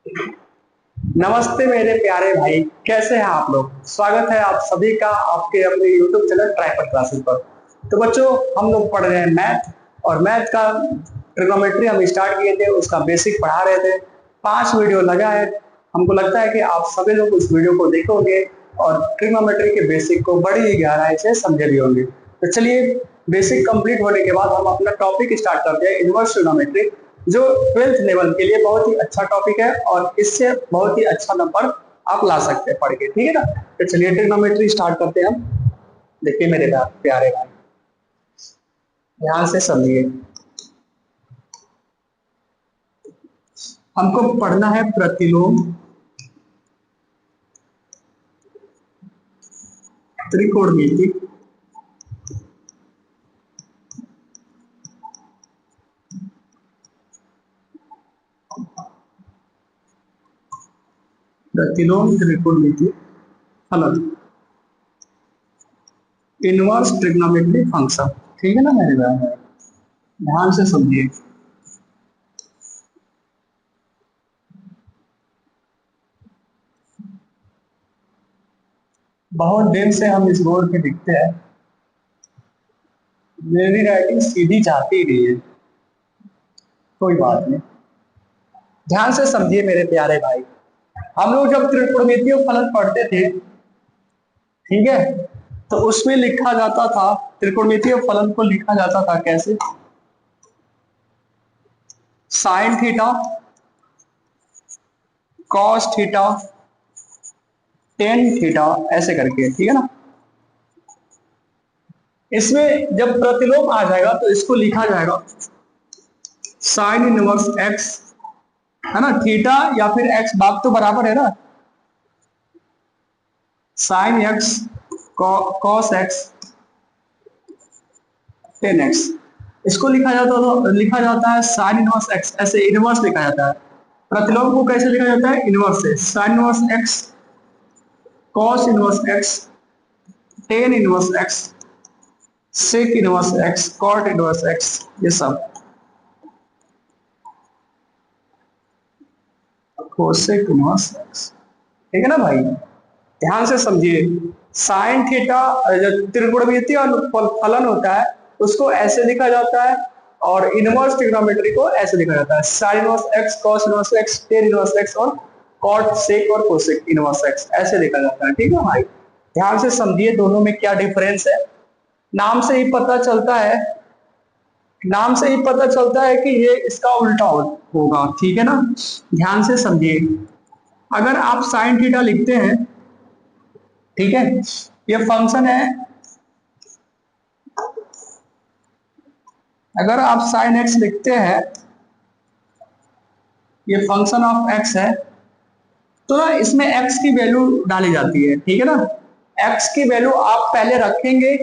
नमस्ते मेरे प्यारे भाई, कैसे हैं आप लोग। स्वागत है आप सभी का आपके अपने YouTube चैनल ट्राइपड क्लासेस पर। तो बच्चों, हम लोग पढ़ रहे हैं मैथ, और मैथ का ट्रिग्नोमेट्री हम स्टार्ट किए थे, उसका बेसिक पढ़ा रहे थे। 5 वीडियो लगा है। हमको लगता है कि आप सभी लोग उस वीडियो को देखोगे और ट्रिग्नोमेट्री के बेसिक को बड़ी ही गहराई से समझे भी होंगे। तो चलिए, बेसिक कंप्लीट होने के बाद हम अपना टॉपिक स्टार्ट करते हैं, इनवर्स ट्रिग्नोमेट्री, जो 12th लेवल के लिए बहुत ही अच्छा टॉपिक है और इससे बहुत ही अच्छा नंबर आप ला सकते हैं पढ़ के। ठीक है ना। तो चलिए ट्रिग्नोमेट्री स्टार्ट करते हैं हम। देखिए मेरे प्यारे भाई, ध्यान से समझिए। हमको पढ़ना है प्रतिलोम, त्रिकोणमिति, प्रतिलोम त्रिकोणमिति फलन, इनवर्स ट्रिग्नोमेट्री फंक्शन। ठीक है ना मेरे भाई, ध्यान से समझिए। बहुत दिन से हम इस बोर्ड पे लिखते हैं, मेरी राइटिंग सीधी जाती नहीं है। कोई बात नहीं, ध्यान से समझिए मेरे प्यारे भाई। हम लोग जब त्रिकोणमितीय फलन पढ़ते थे, ठीक है, तो उसमें लिखा जाता था, त्रिकोणमितीय फलन को लिखा जाता था कैसे, sine theta, cos theta, tan theta, ऐसे करके। ठीक है ना। इसमें जब प्रतिलोम आ जाएगा तो इसको लिखा जाएगा साइन इनवर्स एक्स, है ना, थीटा या फिर एक्स, बात तो बराबर है ना। Sine x, cos x, ten x. इसको लिखा जाता है साइन इनवर्स एक्स, ऐसे इनवर्स लिखा जाता है। प्रतिलोम को कैसे लिखा जाता है, इनवर्स से, sine inverse X, cos inverse X, tan inverse X, sec inverse X, cot inverse X, ये सब कोसेक इनवर्स एक्स। ठीक है ना भाई, ध्यान से समझिए। साइन थीटा जो त्रिकोणमितीय फलन होता है उसको ऐसे लिखा जाता है, और इनवर्स ट्रिग्नोमेट्री को ऐसे लिखा जाता है, sign inverse X, cos inverse X, tan inverse x और कॉट सेक और कोसेक इनवर्स एक्स, ऐसे लिखा जाता है। ठीक है भाई, ध्यान से समझिए दोनों में क्या डिफरेंस है। नाम से ही पता चलता है, नाम से ही पता चलता है कि ये इसका उल्टा होगा। ठीक है ना। ध्यान से समझिए। अगर आप साइन थीटा लिखते हैं, ठीक है, ये फंक्शन है। अगर आप साइन एक्स लिखते हैं, ये फंक्शन ऑफ एक्स है, तो ना इसमें एक्स की वैल्यू डाली जाती है। ठीक है ना। एक्स की वैल्यू आप पहले रखेंगे,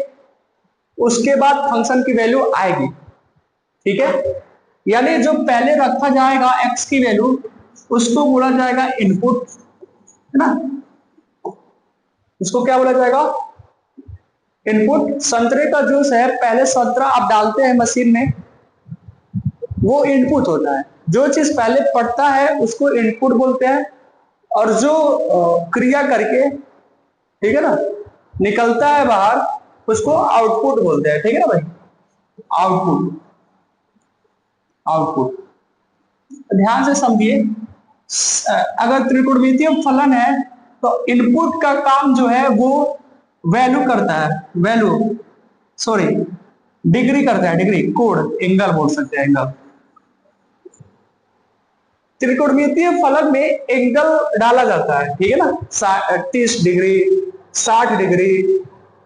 उसके बाद फंक्शन की वैल्यू आएगी। ठीक है। यानी जो पहले रखा जाएगा एक्स की वैल्यू, उसको बोला जाएगा इनपुट, है ना। उसको क्या बोला जाएगा, इनपुट। संतरे का जूस है, पहले संतरा आप डालते हैं मशीन में, वो इनपुट होता है। जो चीज पहले पढ़ता है उसको इनपुट बोलते हैं, और जो क्रिया करके, ठीक है ना, निकलता है बाहर, उसको आउटपुट बोलते हैं। ठीक है ना भाई, आउटपुट, आउटपुट। ध्यान से समझिए। अगर त्रिकोणमितीय फलन है तो इनपुट का काम जो है वो वैल्यू करता है, वैल्यू, सॉरी, डिग्री करता है, डिग्री, कोण, एंगल बोल सकते हैं, एंगल। त्रिकोणमितीय फलन में एंगल डाला जाता है। ठीक है ना, 30 डिग्री, 60 डिग्री,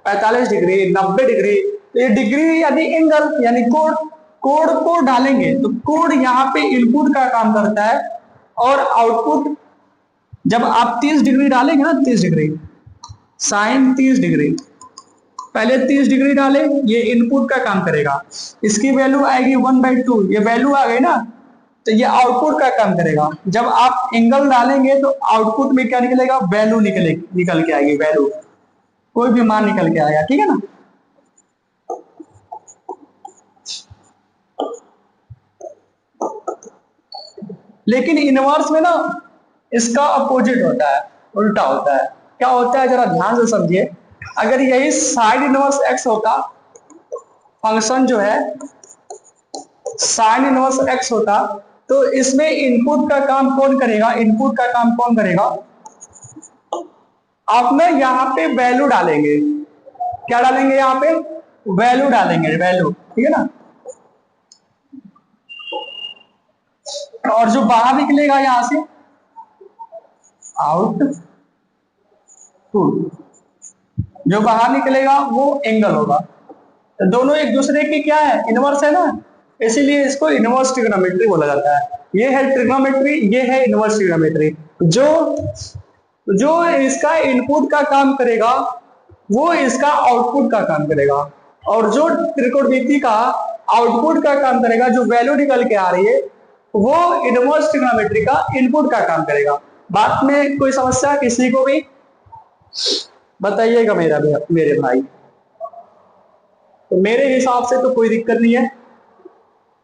45 डिग्री, 90 डिग्री। तो ये डिग्री यानी एंगल यानी कोण, कोण को डालेंगे तो कोण यहाँ पे इनपुट का काम करता है, और आउटपुट, जब आप 30 डिग्री डालेंगे ना, 30 डिग्री, साइन 30 डिग्री, पहले 30 डिग्री डाले, ये इनपुट का काम करेगा, इसकी वैल्यू आएगी 1/2, ये वैल्यू आ गई ना, तो ये आउटपुट का काम करेगा। जब आप एंगल डालेंगे तो आउटपुट में क्या निकलेगा, वैल्यू निकल के आएगी, वैल्यू, कोई भी मान निकल के आएगा। ठीक है ना। लेकिन इनवर्स में ना इसका अपोजिट होता है, उल्टा होता है। क्या होता है जरा ध्यान से समझिए। अगर यही साइन इनवर्स एक्स होता, फंक्शन जो है साइन इनवर्स एक्स होता, तो इसमें इनपुट का काम कौन करेगा? इनपुट का काम कौन करेगा? आप ना यहाँ पे वैल्यू डालेंगे। क्या डालेंगे? यहाँ पे वैल्यू डालेंगे, वैल्यू, ठीक है ना। और जो बाहर निकलेगा यहां से आउटपुट, जो बाहर निकलेगा वो एंगल होगा। तो दोनों एक दूसरे के क्या है? इनवर्स है ना, इसीलिए इसको इनवर्स ट्रिग्नोमेट्री बोला जाता है। ये है ट्रिग्नोमेट्री, ये है इनवर्स ट्रिग्नोमेट्री। जो जो इसका इनपुट का काम करेगा वो इसका आउटपुट का काम करेगा, और जो त्रिकोणमिति का आउटपुट का काम करेगा, जो वैल्यू निकल के आ रही है, वो इनवर्स ट्रिग्नोमेट्री का इनपुट का काम करेगा। बात में कोई समस्या किसी को भी बताइएगा मेरे भाई। तो मेरे हिसाब से तो कोई दिक्कत नहीं है।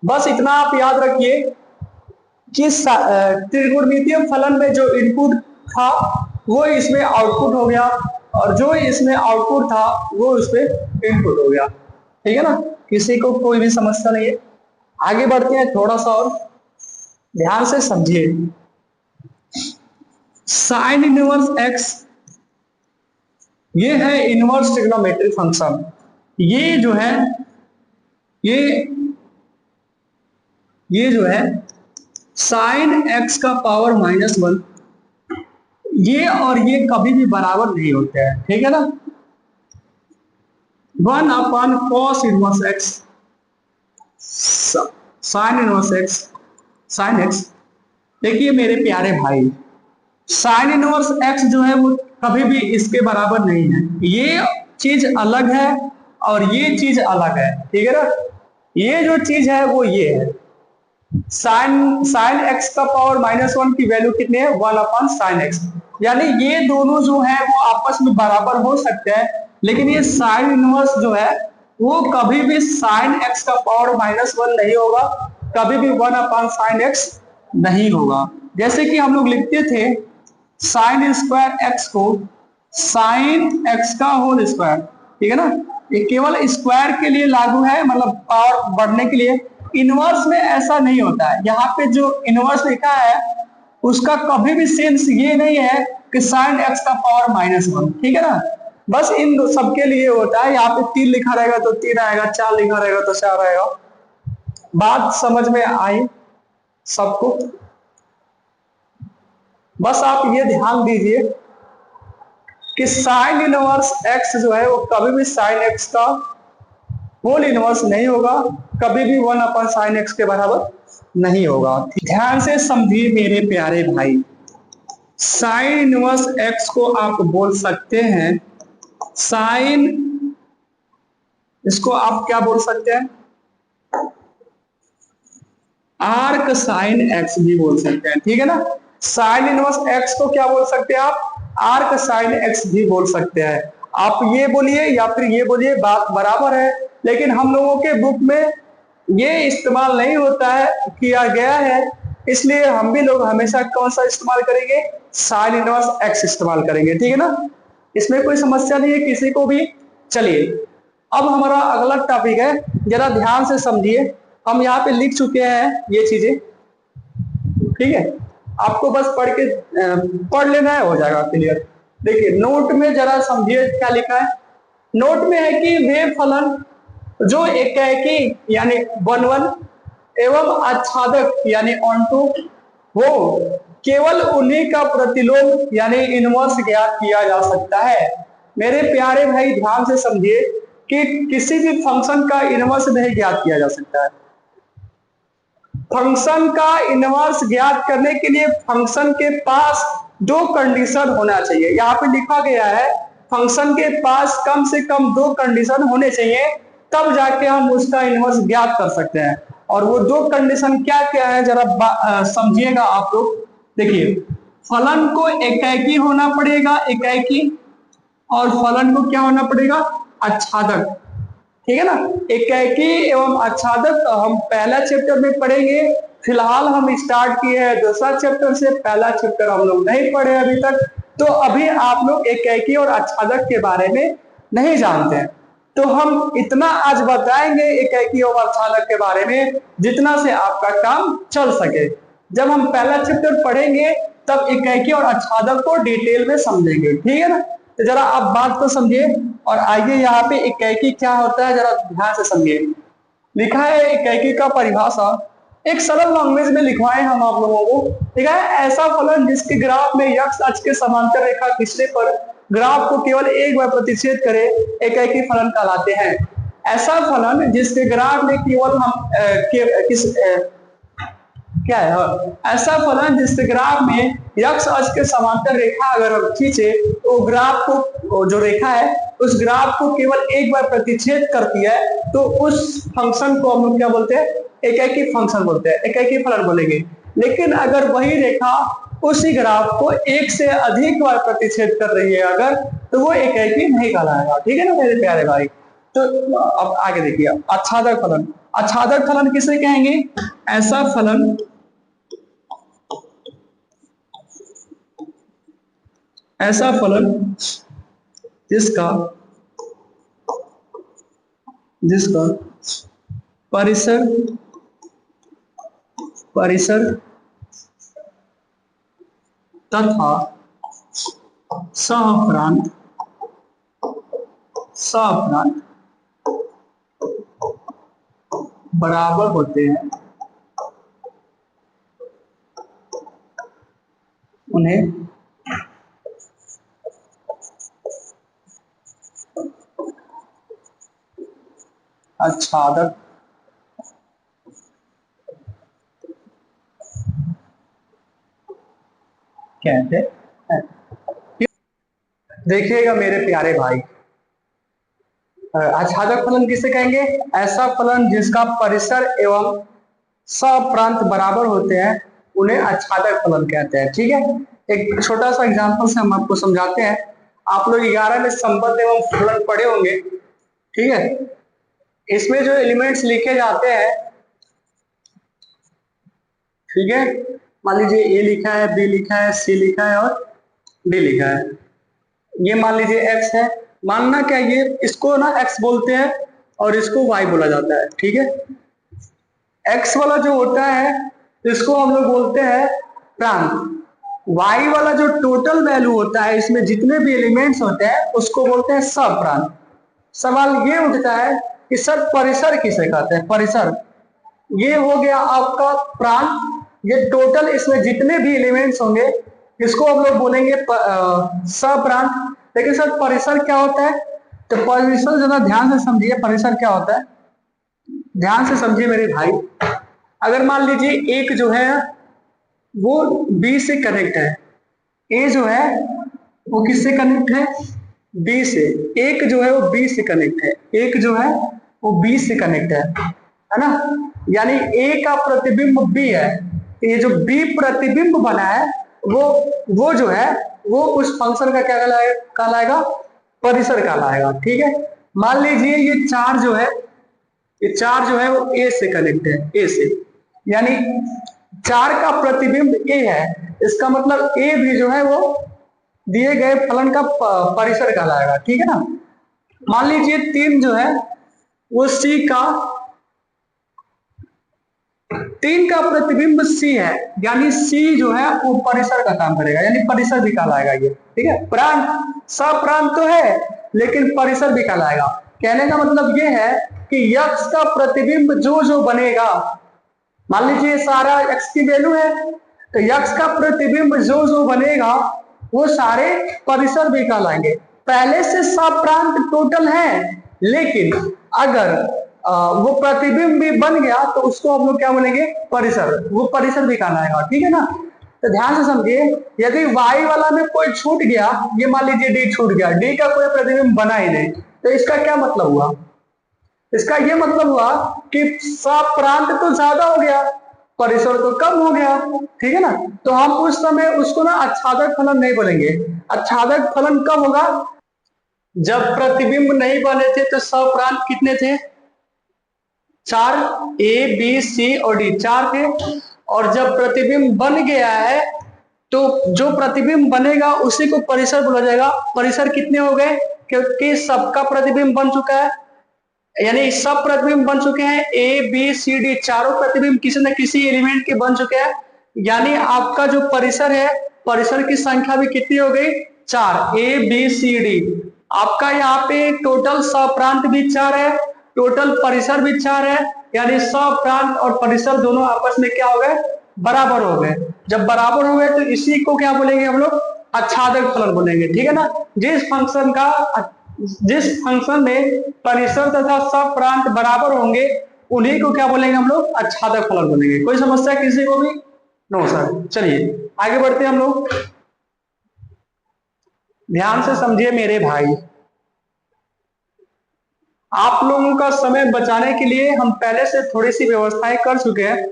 बस इतना आप याद रखिए कि त्रिकोणमितीय फलन में जो इनपुट था वो इसमें आउटपुट हो गया, और जो इसमें आउटपुट था वो इसमें इनपुट हो गया। ठीक है ना, किसी को कोई भी समस्या नहीं है। आगे बढ़ते हैं, थोड़ा सा और ध्यान से समझिए। साइन इनवर्स एक्स ये है इनवर्स ट्रिग्नोमेट्रिक फंक्शन। ये जो है ये जो है साइन एक्स का पावर -1, ये और ये कभी भी बराबर नहीं होते हैं, ठीक है ना। 1/cos inverse x sign inverse x sine x. देखिए मेरे प्यारे भाई, साइन इनवर्स एक्स जो है वो कभी भी इसके बराबर नहीं है। ये चीज अलग है और ये चीज अलग है, ठीक है ना। ये जो चीज है वो ये है, साइन एक्स का पावर -1 की वैल्यू कितनी है? 1/sin x। यानी ये दोनों जो है वो आपस में बराबर हो सकते हैं, लेकिन ये साइन इनवर्स जो है वो कभी भी साइन एक्स का पावर -1 नहीं होगा, कभी भी 1/sin x नहीं होगा। जैसे कि हम लोग लिखते थे साइन स्क्वायर एक्स को साइन एक्स का होल स्क्वायर, ठीक है ना। ये केवल स्क्वायर के लिए लागू है, मतलब पावर बढ़ने के लिए। इनवर्स में ऐसा नहीं होता है। यहाँ पे जो इनवर्स लिखा है उसका कभी भी सेंस ये नहीं है कि साइन एक्स का पावर -1, ठीक है ना। बस इन सबके लिए होता है। यहाँ पे 3 लिखा रहेगा तो 3 आएगा, 4 लिखा रहेगा तो 4 आएगा। बात समझ में आई सबको? बस आप ये ध्यान दीजिए कि साइन इनवर्स एक्स जो है वो कभी भी साइन एक्स का होल इनवर्स नहीं होगा, कभी भी 1/sin x के बराबर नहीं होगा। ध्यान से समझिए मेरे प्यारे भाई, साइन इनवर्स x को आप बोल सकते हैं साइन, इसको आप क्या बोल सकते हैं? आर्क साइन x भी बोल सकते हैं, ठीक है ना। साइन इनवर्स x को क्या बोल सकते हैं आप? आर्क साइन x भी बोल सकते हैं। आप ये बोलिए या फिर ये बोलिए, बात बराबर है। लेकिन हम लोगों के बुक में ये इस्तेमाल नहीं होता है, किया गया है, इसलिए हम भी लोग हमेशा कौन सा इस्तेमाल करेंगे? साइन इनवर्स x इस्तेमाल करेंगे, ठीक है ना। इसमें कोई समस्या नहीं है किसी को भी। चलिए अब हमारा अगला टॉपिक है, जरा ध्यान से समझिए। हम यहाँ पे लिख चुके हैं ये चीजें, ठीक है। आपको बस पढ़ लेना है, हो जाएगा क्लियर। देखिए नोट में जरा समझिए क्या लिखा है। नोट में है कि वे फलन जो एकाएकी यानी 1/1 एवं आच्छादक यानी ऑनटू हो, केवल उन्हीं का प्रतिलोम यानी इनवर्स ज्ञात किया जा सकता है। मेरे प्यारे भाई ध्यान से समझिए कि किसी भी फंक्शन का इनवर्स नहीं ज्ञात किया जा सकता है। फंक्शन का इनवर्स ज्ञात करने के लिए फंक्शन के पास 2 कंडीशन होना चाहिए। यहाँ पे लिखा गया है फंक्शन के पास कम से कम 2 कंडीशन होने चाहिए, तब जाके हम उसका इनवर्स ज्ञात कर सकते हैं। और वो 2 कंडीशन क्या क्या है जरा समझिएगा आप लोग। देखिए फलन को एकाएकी होना पड़ेगा, एकाएकी, और फलन को क्या होना पड़ेगा? आच्छादक, ठीक है ना। एकाएकी एवं आच्छादक हम पहला चैप्टर में पढ़ेंगे। फिलहाल हम स्टार्ट किए हैं दूसरा चैप्टर से, पहला चैप्टर हम लोग नहीं पढ़े अभी तक। तो अभी आप लोग एकाएकी और आच्छादक के बारे में नहीं जानते हैं, तो हम इतना आज बताएंगे एकाएकी और आच्छादक के बारे में जितना से आपका काम चल सके। जब हम पहला चैप्टर पढ़ेंगे तब एकाएकी और आच्छादक को डिटेल में समझेंगे, ठीक है ना। तो जरा आप बात को समझिए और आइए यहाँ पे एकाएकी क्या होता है जरा ध्यान से समझिए। लिखा है एकाएकी का परिभाषा, एक सरल लैंग्वेज में लिखवाए हम आप लोगों को। लिखा है ऐसा फलन जिसके ग्राफ में एक्स अक्ष के समांतर रेखा खींचने पर ग्राफ को केवल एक बार प्रतिच्छेद करे एकाएकी फलन कहलाते हैं। ऐसा फलन जिसके ग्राफ में केवल हम क्या है, ऐसा फलन जिसके ग्राफ में यक्ष अक्ष के समांतर रेखा अगर हम खींचे तो ग्राफ को, जो रेखा है उस ग्राफ को केवल एक बार प्रतिच्छेद करती है, तो उस फंक्शन को हम लोग क्या बोलते हैं, एकाएकी फंक्शन बोलते हैं, एकाएकी फलन बोलेंगे। लेकिन अगर वही रेखा उसी ग्राफ को एक से अधिक बार प्रतिच्छेद कर रही है अगर, तो वो एकाएकी नहीं कहलाएगा, ठीक है ना मेरे प्यारे भाई। तो अब आगे देखिए, आच्छादक फलन। आच्छादक फलन किसे कहेंगे, ऐसा फलन जिसका परिसर तथा सहप्रांत बराबर होते हैं, उन्हें आच्छादक कहते हैं। देखिएगा मेरे प्यारे भाई, आच्छादक फलन किसे कहेंगे, ऐसा फलन जिसका परिसर एवं सप्रांत बराबर होते हैं उन्हें आच्छादक फलन कहते हैं, ठीक है। एक छोटा सा एग्जांपल से हम आपको समझाते हैं। आप लोग 11 में संबंध एवं फलन पढ़े होंगे, ठीक है। इसमें जो एलिमेंट्स लिखे जाते हैं, ठीक है, मान लीजिए ए लिखा है, बी लिखा है, सी लिखा है और डी लिखा है। ये मान लीजिए एक्स है, मानना क्या, ये इसको ना एक्स बोलते हैं और इसको वाई बोला जाता है, ठीक है। एक्स वाला जो होता है इसको हम लोग बोलते हैं प्रांत। वाई वाला जो टोटल वैल्यू होता है, इसमें जितने भी एलिमेंट्स होते हैं उसको बोलते हैं सप्रांत। सवाल ये उठता है कि सर परिसर किसे कहते हैं, परिसर ये हो गया आपका प्रांत, ये टोटल इसमें जितने भी एलिमेंट्स होंगे इसको हम लोग बोलेंगे सप्रांत। लेकिन सर परिसर क्या होता है, तो परिसर जरा ध्यान से समझिए, परिसर क्या होता है ध्यान से समझिए मेरे भाई। अगर मान लीजिए एक जो है वो बी से कनेक्ट है, ए जो है वो किससे कनेक्ट है, बी से। एक जो है वो बी से कनेक्ट है, एक जो है वो बी से कनेक्ट है ना। यानी ए का प्रतिबिंब बी है, ये जो बी प्रतिबिंब बना है वो जो है वो उस फंक्शन का क्या कहलाएगा, परिसर कहलाएगा, ठीक है। मान लीजिए ये चार जो है वो ए से कनेक्ट है, ए से, यानी चार का प्रतिबिंब ए है, इसका मतलब ए भी जो है वो दिए गए फलन का परिसर कहलाएगा, ठीक है ना। मान लीजिए तीन जो है वो तीन का प्रतिबिंब सी है, यानी सी जो है वो परिसर का काम करेगा, यानी परिसर भी कहलाएगा ये, ठीक है। प्रांत सप्रांत तो है लेकिन परिसर भी कहलाएगा। कहने का मतलब ये है कि यक्ष का प्रतिबिंब जो बनेगा, मान लीजिए सारा एक्स की वैल्यू है, तो यक्ष का प्रतिबिंब जो बनेगा वो सारे परिसर भी कहलाएंगे। पहले से सप्रांत टोटल है, लेकिन अगर वो प्रतिबिंब भी बन गया तो उसको हम लोग क्या बोलेंगे, परिसर, वो परिसर भी कहलाएगा, ठीक है ना। तो ध्यान से समझिए, यदि y वाला में कोई छूट गया, ये मान लीजिए d छूट गया, d का कोई प्रतिबिंब बना ही नहीं, तो इसका क्या मतलब हुआ, इसका ये मतलब हुआ कि सप्रांत तो ज्यादा हो गया, परिसर तो कम हो गया, ठीक है ना। तो हम उस समय उसको ना आच्छादक फलन नहीं बोलेंगे। आच्छादक फलन कब होगा, जब प्रतिबिंब नहीं बने थे तो सप्रांत कितने थे? 4, ए बी सी और डी 4 थे। और जब प्रतिबिंब बन गया है तो जो प्रतिबिंब बनेगा उसी को परिसर बोला जाएगा। परिसर कितने हो गए? क्योंकि सबका प्रतिबिंब बन चुका है, यानी सब प्रतिबिंब बन चुके हैं। ए बी सी डी चारों प्रतिबिंब किसी न किसी एलिमेंट के बन चुके हैं, यानी आपका जो परिसर है, परिसर की संख्या भी कितनी हो गई? 4, ए बी सी डी। आपका यहाँ पे टोटल सप्रांत भी 4 है, टोटल परिसर भी 4 है, यानी सप्रांत और परिसर दोनों आपस में क्या हो गए? बराबर हो गए। जब बराबर हो गए तो इसी को क्या बोलेंगे हम लोग? आच्छादक फलन बोलेंगे, ठीक है ना। जिस फंक्शन में परिसर तथा सप्रांत बराबर होंगे उन्हीं को क्या बोलेंगे हम लोग? आच्छादक फलन बोलेंगे। कोई समस्या किसी को भी? No sir. चलिए आगे बढ़ते हैं हम लोग। ध्यान से समझिए मेरे भाई, आप लोगों का समय बचाने के लिए हम पहले से थोड़ी सी व्यवस्थाएं कर चुके हैं,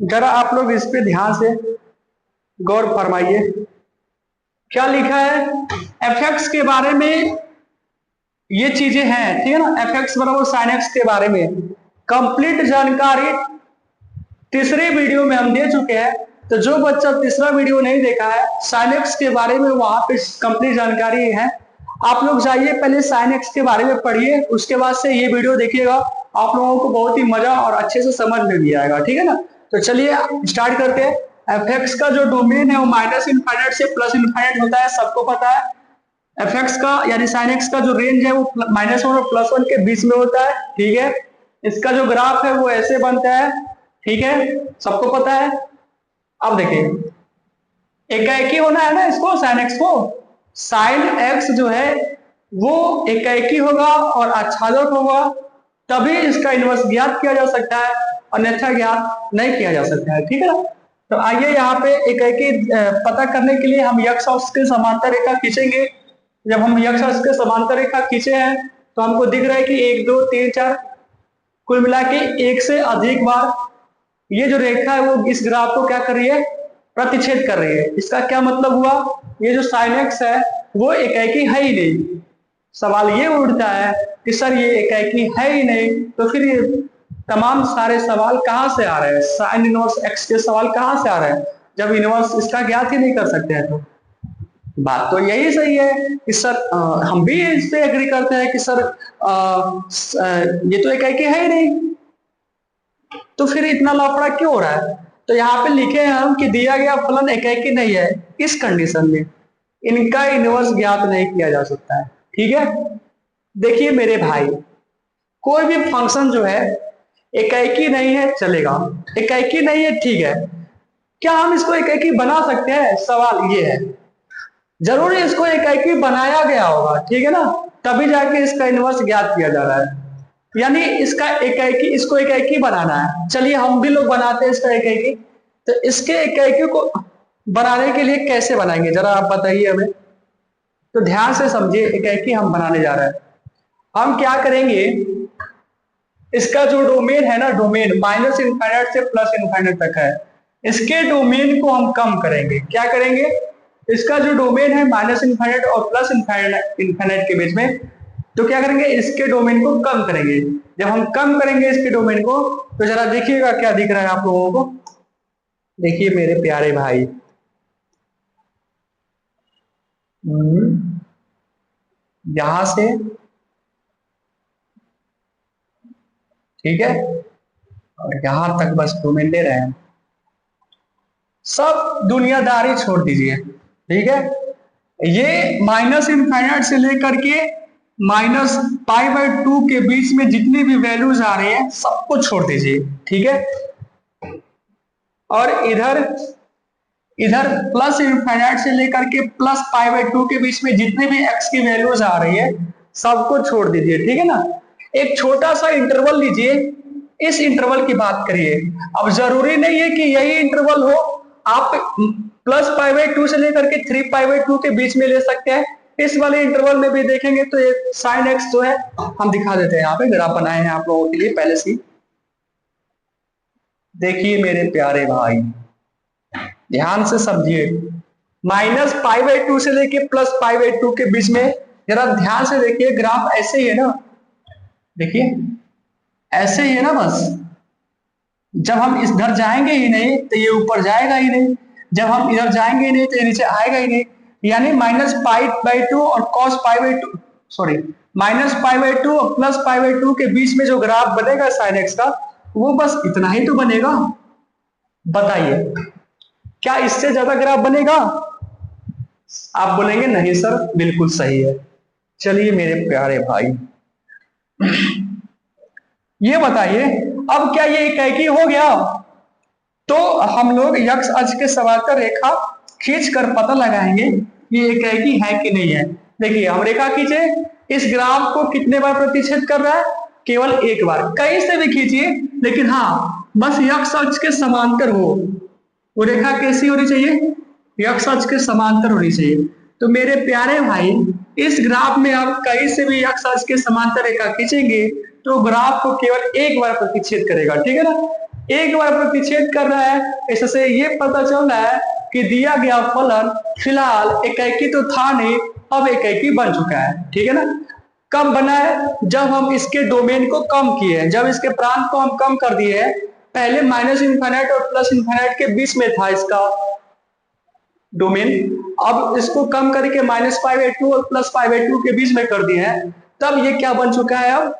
जरा आप लोग इस पे ध्यान से गौर फरमाइए। क्या लिखा है? एफ के बारे में ये चीजें हैं, ठीक है ना। एफ एक्स बराबर साइन एक्स के बारे में कंप्लीट जानकारी तीसरे वीडियो में हम दे चुके हैं। तो जो बच्चा तीसरा वीडियो नहीं देखा है साइन एक्स के बारे में, वहां पे कंप्लीट जानकारी है। आप लोग जाइए पहले साइन एक्स के बारे में पढ़िए, उसके बाद से ये वीडियो देखिएगा, आप लोगों को बहुत ही मजा और अच्छे से समझ में भी आएगा, ठीक है ना। तो चलिए स्टार्ट करते हैं। एफ एक्स का जो डोमेन है वो माइनस इनफाइनाइट से प्लस इनफाइनाइट होता है, सबको पता है। एफ एक्स का यानी साइन एक्स का जो रेंज है वो -1 और +1 के बीच में होता है, ठीक है। इसका जो ग्राफ है वो ऐसे बनता है, ठीक है, सबको पता है। अब देखिए एकाएकी होना है ना इसको, साइन एक्स को। साइन एक्स जो है वो एकाएकी होगा और आच्छादक होगा, तभी इसका इनवर्स ज्ञात किया जा सकता है, अन्यथा ज्ञात नहीं किया जा सकता है, ठीक है ना। तो आइए यहाँ पे एकाएकी पता करने के लिए हम यक्ष अक्ष के समांतर रेखा खींचेंगे। जब हम यक्ष अक्ष के समांतर रेखा खींचे हैं तो हमको दिख रहा है कि 1 2 3 4 कुल मिला के 1 से अधिक बार ये जो रेखा है वो इस ग्राफ को क्या कर रही है? प्रतिच्छेद कर रही है। इसका क्या मतलब हुआ? ये जो साइन एक्स है वो एकाएकी है ही नहीं। सवाल ये उठता है कि सर ये एकाएकी है ही नहीं, तो फिर ये तमाम सारे सवाल कहां से आ रहे हैं? साइन इनवर्स एक्स के सवाल कहां से आ रहे हैं जब इनवर्स इसका ज्ञात ही नहीं कर सकते हैं? तो बात तो यही सही है कि सर हम भी इस पे एग्री करते हैं कि सर ये तो एकाएकी है ही नहीं, तो फिर इतना लफड़ा क्यों हो रहा है? तो यहाँ पे लिखे हैं हम कि दिया गया फलन एकाएकी नहीं है, इस कंडीशन में इनका इनवर्स ज्ञात नहीं किया जा सकता है, ठीक है। देखिए मेरे भाई, कोई भी फंक्शन जो है एकाएकी नहीं है चलेगा, एकाएकी नहीं है ठीक है, क्या हम इसको एकाएकी बना सकते हैं? सवाल ये है। जरूर इसको एकाएकी बनाया गया होगा, ठीक है ना, तभी जाके इसका इनवर्स ज्ञात किया जा रहा है। यानी इसका एकाएकी, इसको एकाएकी बनाना है। चलिए हम भी लोग बनाते हैं इसका एकाएकी, तो इसके एकाएकी को बनाने के लिए कैसे बनाएंगे जरा आप बताइए हमें। तो ध्यान से समझिए, एकाएकी हम बनाने जा रहे हैं। हम क्या करेंगे, इसका जो डोमेन है ना, डोमेन -इनफाइनाइट से +इनफाइनाइट तक है, इसके डोमेन को हम कम करेंगे। क्या करेंगे? इसका जो डोमेन है -इनफाइनाइट और +इनफाइनाइट के बीच में, तो क्या करेंगे? इसके डोमेन को कम करेंगे। जब हम कम करेंगे इसके डोमेन को, तो जरा देखिएगा क्या दिख रहा है आप लोगों को। देखिए मेरे प्यारे भाई, यहां से, ठीक है, और यहां तक बस डोमेन ले रहे हैं। सब दुनियादारी छोड़ दीजिए, ठीक है। ये -इनफाइनाइट से लेकर के -π/2 के बीच में जितनी भी वैल्यूज आ रही है सबको छोड़ दीजिए, ठीक है। और इधर +इनफाइनाइट से लेकर के +π/2 के बीच में जितनी भी x की वैल्यूज आ रही है सबको छोड़ दीजिए, ठीक है ना। एक छोटा सा इंटरवल लीजिए, इस इंटरवल की बात करिए। अब जरूरी नहीं है कि यही इंटरवल हो, आप +π/2 से लेकर के 3π/2 के बीच में ले सकते हैं। इस वाले इंटरवल में भी देखेंगे तो एक साइन एक्स जो है हम दिखा देते हैं, यहाँ पे ग्राफ बनाए हैं आप लोगों के लिए पहले से। देखिए मेरे प्यारे भाई, ध्यान से समझिए, -π/2 से लेके +π/2 के बीच में जरा ध्यान से देखिए, ग्राफ ऐसे ही है ना, देखिए ऐसे ही है ना, बस जब हम इधर जाएंगे ही नहीं तो ये ऊपर जाएगा ही नहीं, जब हम इधर जाएंगे ही नहीं तो ये नीचे आएगा ही नहीं। यानी -π/2 और cos π/2, सॉरी -π/2 और +π/2 के बीच में जो ग्राफ बनेगा sin x का, वो बस इतना ही तो बनेगा। बताइए क्या इससे ज्यादा ग्राफ बनेगा? आप बोलेंगे नहीं सर, बिल्कुल सही है। चलिए मेरे प्यारे भाई, ये बताइए अब क्या ये इकाई हो गया? तो हम लोग x अक्ष के समांतर रेखा खींच कर पता लगाएंगे ये इकाई है कि नहीं है। देखिए हम रेखा खींचे, इस ग्राफ को कितने बार प्रतिच्छेद कर रहा है? केवल एक बार। कहीं से भी खींचिए, लेकिन हाँ बस x अक्ष के समांतर हो। वो रेखा कैसी होनी चाहिए? x अक्ष के समांतर होनी चाहिए। तो मेरे प्यारे भाई, इस ग्राफ में आप कहीं से भी x अक्ष के समांतर रेखा खींचेंगे तो ग्राफ को केवल एक बार प्रतिच्छेद करेगा, ठीक है ना? एक बार प्रतिच्छेद कर रहा है, इससे ये पता चल रहा है कि दिया गया फलन फिलहाल इकाई तो था नहीं, अब इकाई बन चुका है, ठीक है ना? कब बना है? जब हम इसके डोमेन को कम किए हैं, जब इसके प्रांत को हम कम कर दिए हैं। पहले -∞ और +∞ के बीच में था इसका डोमेन, अब इसको कम करके -π/2 और +π/2 के बीच में कर दिए हैं, तब ये क्या बन चुका है? अब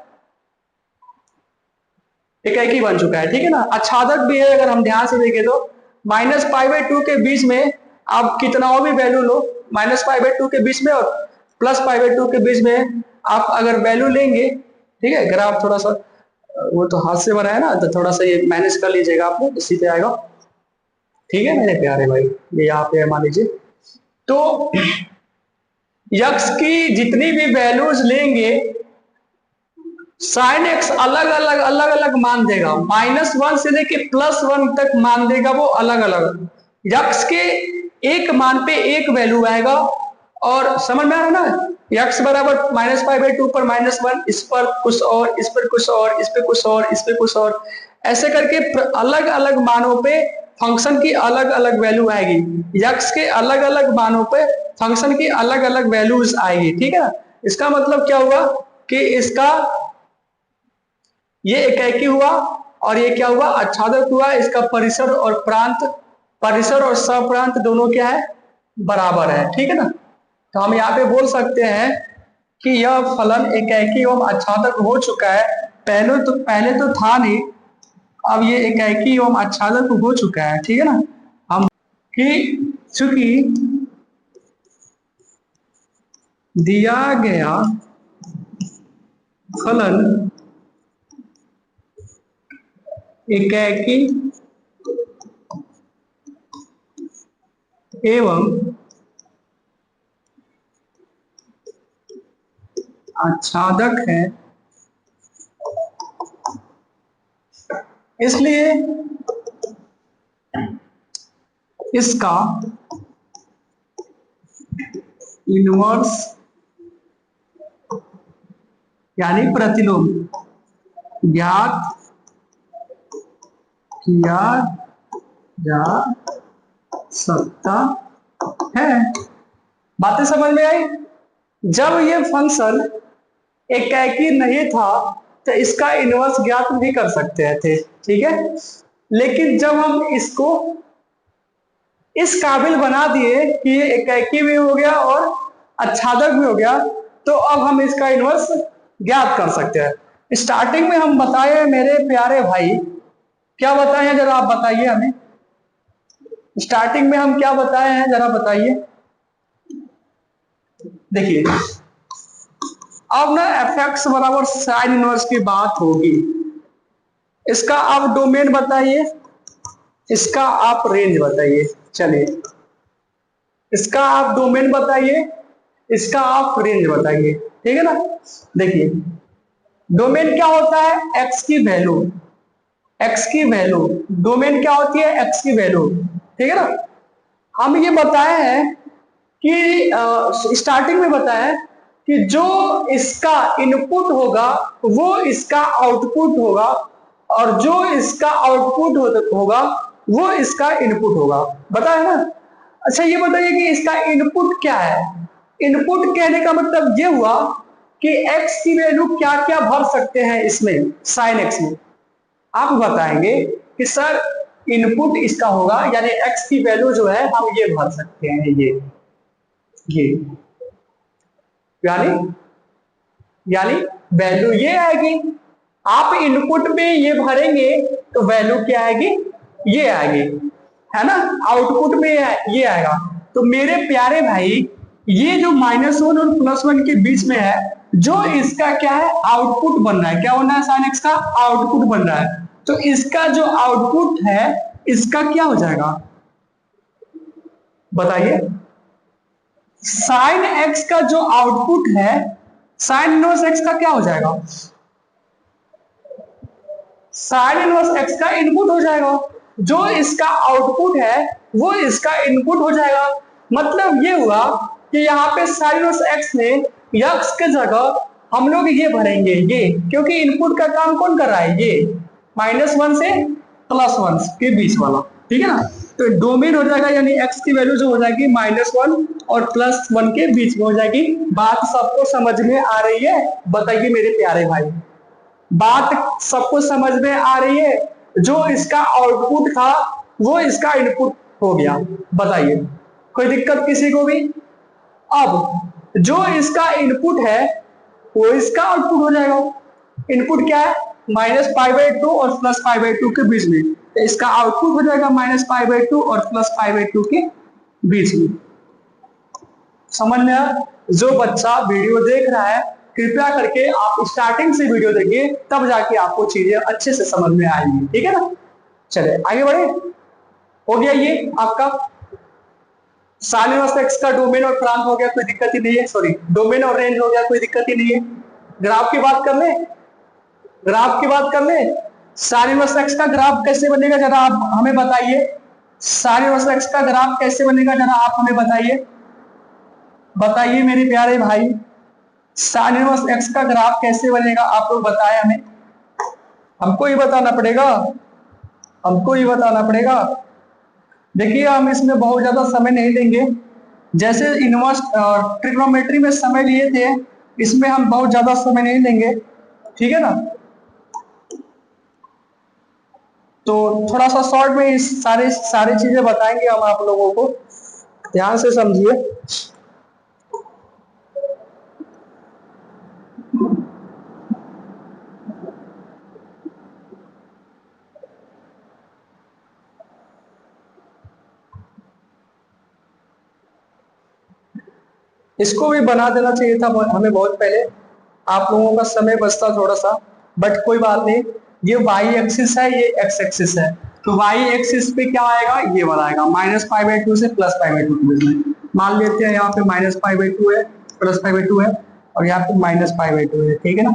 इकाई बन चुका है, ठीक है ना? आच्छादक भी है, अगर हम ध्यान से देखें तो -π/2 के बीच में आप कितना भी वैल्यू लो, -π/2 के बीच में और +π/2 के बीच में आप अगर वैल्यू लेंगे, ठीक है? ग्राफ थोड़ा सा वो तो हाथ से बना है ना, तो थोड़ा सा ये मैनेज कर लीजिएगा आप लोग, इसी पे आएगा, ठीक है मेरे प्यारे भाई? ये यहाँ पे मान लीजिए। तो यक्स की जितनी भी वैल्यूज लेंगे, साइन एक्स अलग अलग मान देगा, -1 से लेके +1 तक मान देगा, वो अलग अलग। यक्स के एक मान पे एक वैल्यू आएगा, और समझ में आ रहा है ना? यक्स बराबर -π/2 पर -1, इस पर कुछ और, इस पर कुछ और, इस पे कुछ और, इस पे कुछ और, ऐसे करके अलग अलग मानों पे फंक्शन की अलग अलग वैल्यू आएगी। यक्स के अलग अलग मानों पे फंक्शन की अलग अलग वैल्यूज आएगी, ठीक है? इसका मतलब क्या हुआ कि इसका ये इकाई हुआ, और ये क्या हुआ? आच्छादक हुआ। इसका परिसर और प्रांत, परिसर और सप्रांत दोनों क्या है? बराबर है, ठीक है ना? तो हम यहाँ पे बोल सकते हैं कि यह फलन इकाई एवं आच्छादक हो चुका है। पहले तो था नहीं, अब ये इकाई एवं आच्छादक हो चुका है, ठीक है ना? हम कि चूंकि दिया गया फलन इकाई एवं आच्छादक है, इसलिए इसका इनवर्स यानी प्रतिलोम ज्ञात किया जा सकता है। बातें समझ में आई? जब ये फंक्शन इकाई नहीं था तो इसका इनवर्स ज्ञात भी कर सकते थे, ठीक है? लेकिन जब हम इसको इस काबिल बना दिए कि ये इकाई भी हो गया और आच्छादक भी हो गया, तो अब हम इसका इनवर्स ज्ञात कर सकते हैं। स्टार्टिंग में हम बताए मेरे प्यारे भाई, क्या बताए हैं जरा आप बताइए हमें। स्टार्टिंग में हम क्या बताए हैं जरा बताइए। देखिए अब ना f(x) बराबर साइन इनवर्स की बात होगी। इसका आप डोमेन बताइए, इसका आप रेंज बताइए। चलिए इसका आप डोमेन बताइए, इसका आप रेंज बताइए, ठीक है ना? देखिए डोमेन क्या होता है? x की वैल्यू, x की वैल्यू। डोमेन क्या होती है? x की वैल्यू, ठीक है ना? हम ये बताए हैं कि स्टार्टिंग में बताया है कि जो इसका इनपुट होगा वो इसका आउटपुट होगा, और जो इसका आउटपुट होगा वो इसका इनपुट होगा। बताया ना? अच्छा ये बताइए कि इसका इनपुट क्या है? इनपुट कहने का मतलब ये हुआ कि x की वैल्यू क्या क्या भर सकते हैं इसमें, साइन x में। आप बताएंगे कि सर इनपुट इसका होगा यानी x की वैल्यू जो है हम ये भर सकते हैं, ये यानी यानी वैल्यू ये आएगी। आप इनपुट में ये भरेंगे तो वैल्यू क्या आएगी, ये आएगी, है ना। आउटपुट में ये आएगा। तो मेरे प्यारे भाई ये जो -1 और +1 के बीच में है, जो इसका क्या है, आउटपुट बन रहा है। क्या बन रहा है, साइन एक्स का आउटपुट बन रहा है। तो इसका जो आउटपुट है इसका क्या हो जाएगा बताइए। साइन एक्स का जो आउटपुट है, साइन इनवर्स एक्स का क्या हो जाएगा, साइन इनवर्स एक्स का इनपुट हो जाएगा। जो इसका आउटपुट है वो इसका इनपुट हो जाएगा। मतलब ये हुआ कि यहाँ पे साइन इनवर्स एक्स में एक्स के जगह हम लोग ये भरेंगे, ये, क्योंकि इनपुट का काम कौन कर रहा है, ये -1 से +1 के बीच वाला, ठीक है ना। तो डोमेन हो जाएगा यानी एक्स की वैल्यू जो हो जाएगी -1 और +1 के बीच में हो जाएगी। बात सबको समझ में आ रही है, बताइए मेरे प्यारे भाई, बात सबको समझ में आ रही है। जो इसका आउटपुट था वो इसका इनपुट हो गया, बताइए कोई दिक्कत किसी को भी। अब जो इसका इनपुट है वो इसका आउटपुट हो जाएगा। इनपुट क्या है, -π/2 और +π/2 के बीच में, तो इसका आउटपुट हो जाएगा -π/2 और +π/2 के बीच में। समझ में आया। जो बच्चा वीडियो देख रहा है कृपया करके आप स्टार्टिंग से वीडियो देखिए, तब जाके आपको चीजें अच्छे से समझ में आएंगी, ठीक है ना। चले आगे बढ़े। हो गया ये आपका साइन इनवर्स एक्स का डोमेन और प्रांत हो गया, कोई दिक्कत ही नहीं है। सॉरी, डोमेन और रेंज हो गया, कोई दिक्कत ही नहीं है। ग्राफ की बात कर ले, ग्राफ की बात कर ले। साइन इनवर्स एक्स का ग्राफ कैसे बनेगा जरा आप हमें बताइए। साइन इनवर्स एक्स का ग्राफ कैसे बनेगा जरा आप हमें बताइए, बताइए मेरे प्यारे भाई, साइन इनवर्स एक्स का ग्राफ कैसे बनेगा आप लोग बताएं हमें। हमको ही बताना पड़ेगा, हमको ही बताना पड़ेगा। देखिए हम इसमें बहुत ज्यादा समय नहीं लेंगे, जैसे इनवर्स ट्रिग्नोमेट्री में समय लिए थे, इसमें हम बहुत ज्यादा समय नहीं लेंगे, ठीक है ना। तो थोड़ा सा शॉर्ट में इस सारी चीजें बताएंगे हम आप लोगों को, ध्यान से समझिए। इसको भी बना देना चाहिए था हमें बहुत पहले, आप लोगों का समय बचता थोड़ा सा, बट कोई बात नहीं। ये वाई एक्सिस है, ये एक्स एक्सिस है, तो वाई एक्सिस पे क्या आएगा, ये वाला आएगा -π/2 से +π/2 के बीच में। मान लेते हैं यहाँ पे -π/2 है, +π/2 है, और यहाँ पे -π/2 है, ठीक है ना।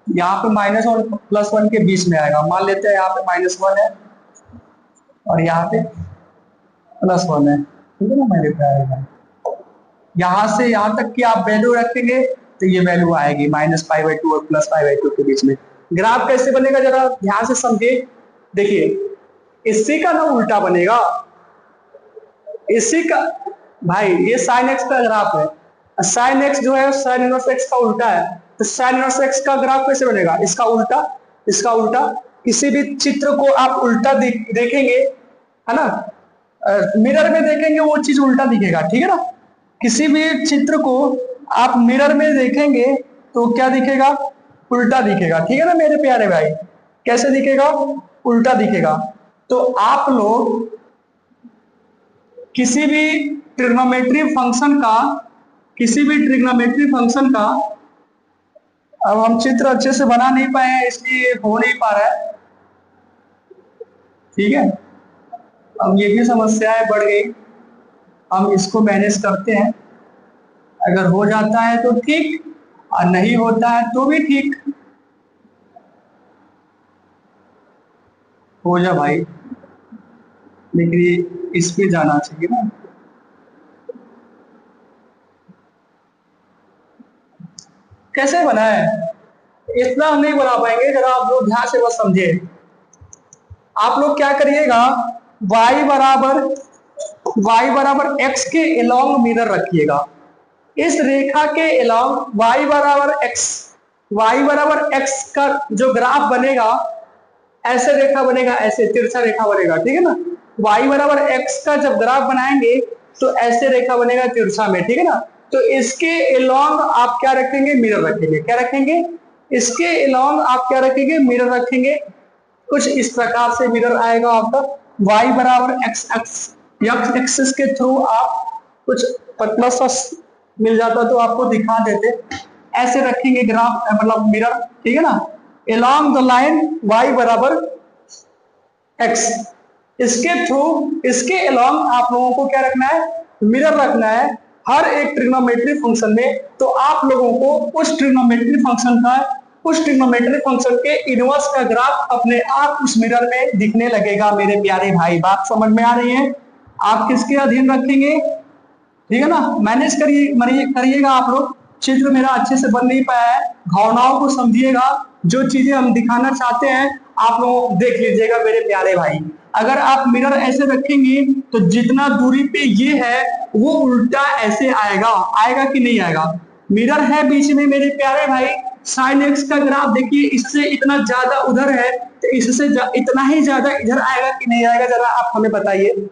यहाँ पे माइनस और +1 के बीच में आएगा। मान लेते हैं यहाँ पे -1 है और यहाँ पे +1 है, ठीक है ना मेरे प्यारे भाई। यहां से यहां तक की आप वैल्यू रखेंगे तो ये वैल्यू आएगी -π/2 और +π/2 के बीच में। ग्राफ कैसे बनेगा जरा ध्यान से समझिए। देखिए इसी का ना उल्टा बनेगा, इसी का, भाई ये साइन एक्स का ग्राफ है, साइन एक्स जो है साइन इनवर्स एक्स का उल्टा है, तो साइन इनवर्स एक्स का ग्राफ कैसे बनेगा, इसका उल्टा, इसका उल्टा। किसी भी चित्र को आप उल्टा देखेंगे, है ना, मिरर में देखेंगे वो चीज उल्टा दिखेगा, ठीक है ना। किसी भी चित्र को आप मिरर में देखेंगे तो क्या दिखेगा, उल्टा दिखेगा, ठीक है ना मेरे प्यारे भाई। कैसे दिखेगा, उल्टा दिखेगा। तो आप लोग किसी भी ट्रिग्नोमेट्री फंक्शन का, किसी भी ट्रिग्नोमेट्री फंक्शन का, अब हम चित्र अच्छे से बना नहीं पाए हैं इसलिए हो नहीं पा रहा है, ठीक है। अब ये भी समस्याएं बढ़ गई, हम इसको मैनेज करते हैं। अगर हो जाता है तो ठीक, और नहीं होता है तो भी ठीक। हो जा भाई, लेकिन इस पे जाना चाहिए ना। कैसे बना है, इतना हम नहीं बना पाएंगे, जरा आप लोग ध्यान से बस समझे। आप लोग क्या करिएगा, y बराबर x के अलोंग मिरर रखिएगा, इस रेखा के अलोंग y बराबर x का जो ग्राफ बनेगा, ऐसे रेखा बनेगा, ऐसे तिरछा रेखा बनेगा, ठीक है ना। y बराबर x का जब ग्राफ बनाएंगे तो ऐसे रेखा बनेगा तिरछा में, ठीक है ना। तो इसके अलोंग आप क्या रखेंगे, मिरर रखेंगे। क्या रखेंगे, इसके अलोंग आप क्या रखेंगे, मिरर रखेंगे। कुछ इस प्रकार से मिरर आएगा आपका, y बराबर x एक्सिस के थ्रू आप कुछ पतला सा मिल जाता तो आपको दिखा देते, ऐसे रखेंगे ग्राफ, मतलब मिरर, ठीक है ना। अलोंग द लाइन y बराबर x, इसके थ्रू, इसके अलोंग आप लोगों को क्या रखना है, मिरर रखना है हर एक ट्रिग्नोमेट्री फंक्शन में। तो आप लोगों को उस ट्रिग्नोमेट्री फंक्शन के इनवर्स का ग्राफ अपने आप उस मिरर में दिखने लगेगा मेरे प्यारे भाई। बात समझ में आ रही है। आप किसके अधीन रखेंगे, ठीक है ना। मैनेज करिएगा आप लोग। चित्र मेरा अच्छे से बन नहीं पाया है, भावनाओं को समझिएगा। जो चीजें हम दिखाना चाहते हैं आप लोग देख लीजिएगा मेरे प्यारे भाई। अगर आप मिरर ऐसे रखेंगे तो जितना दूरी पे ये है वो उल्टा ऐसे आएगा, आएगा कि नहीं आएगा। मिरर है बीच में मेरे प्यारे भाई, साइन एक्स का ग्राफ देखिए, इससे इतना ज्यादा उधर है तो इससे इतना ही ज्यादा इधर आएगा कि नहीं आएगा, जरा आप हमें बताइए।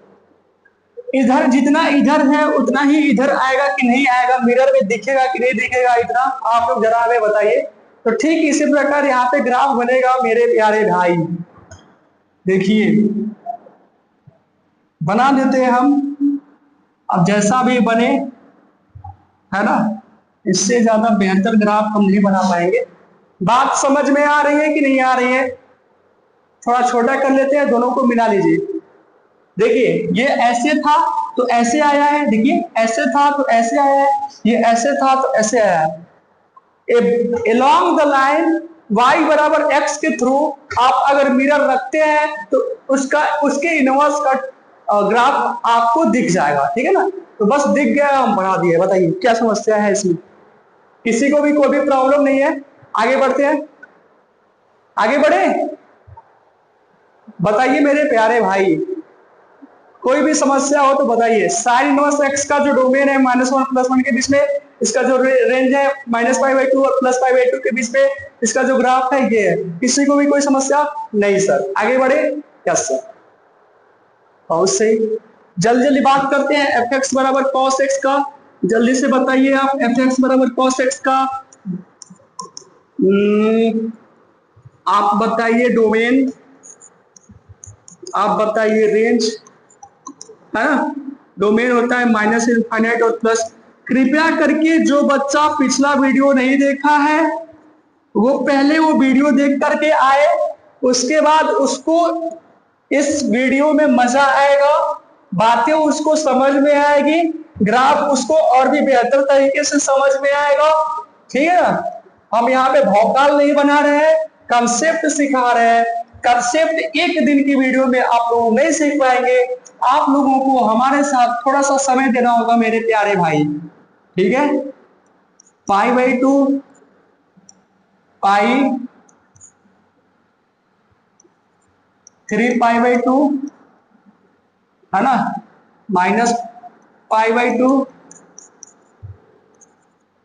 इधर जितना इधर है उतना ही इधर आएगा कि नहीं आएगा, मिरर में दिखेगा कि नहीं दिखेगा इतना, आप लोग जरा हमें बताइए। तो ठीक इसी प्रकार यहाँ पे ग्राफ बनेगा मेरे प्यारे भाई। देखिए बना देते हैं हम, अब जैसा भी बने, है ना। इससे ज्यादा बेहतर ग्राफ हम नहीं बना पाएंगे। बात समझ में आ रही है कि नहीं आ रही है। थोड़ा छोटा कर लेते हैं, दोनों को मिला लीजिए। देखिए ये ऐसे था तो ऐसे आया है, देखिए ऐसे था तो ऐसे आया है, ये ऐसे था तो ऐसे आया है। along द लाइन y बराबर x के थ्रू आप अगर मिरर रखते हैं तो उसके इनवर्स का ग्राफ आपको दिख जाएगा, ठीक है ना। तो बस दिख गया, हम बना दिए। बताइए क्या समस्या है इसमें, किसी को भी कोई भी प्रॉब्लम नहीं है। आगे बढ़ते हैं, आगे बढ़े, बताइए मेरे प्यारे भाई। कोई भी समस्या हो तो बताइए। साइन इनवर्स एक्स का जो डोमेन है -1 +1 के बीच में, इसका जो रेंज है -π/2 और +π/2 के बीच में, इसका जो ग्राफ है ये है। किसी को भी कोई समस्या नहीं सर, आगे बढ़े। यस सर, बहुत सही। जल्दी जल्दी बात करते हैं एफ एक्स बराबर कॉस एक्स का। जल्दी से बताइए आप, एफ एक्स बराबर कॉस एक्स का आप बताइए डोमेन, आप बताइए रेंज, है ना। डोमेन होता है -∞ और प्लस। कृपया करके जो बच्चा पिछला वीडियो नहीं देखा है वो पहले वो वीडियो देख करके आए, उसके बाद उसको इस वीडियो में मजा आएगा, बातें उसको समझ में आएगी, ग्राफ उसको और भी बेहतर तरीके से समझ में आएगा, ठीक है ना। हम यहाँ पे भौकाल नहीं बना रहे हैं, कंसेप्ट सिखा रहे हैं। कंसेप्ट एक दिन की वीडियो में आप लोग नहीं सीख पाएंगे। आप लोगों को हमारे साथ थोड़ा सा समय देना होगा मेरे प्यारे भाई, ठीक है। π/2 पाई 3π/2, है ना, -π/2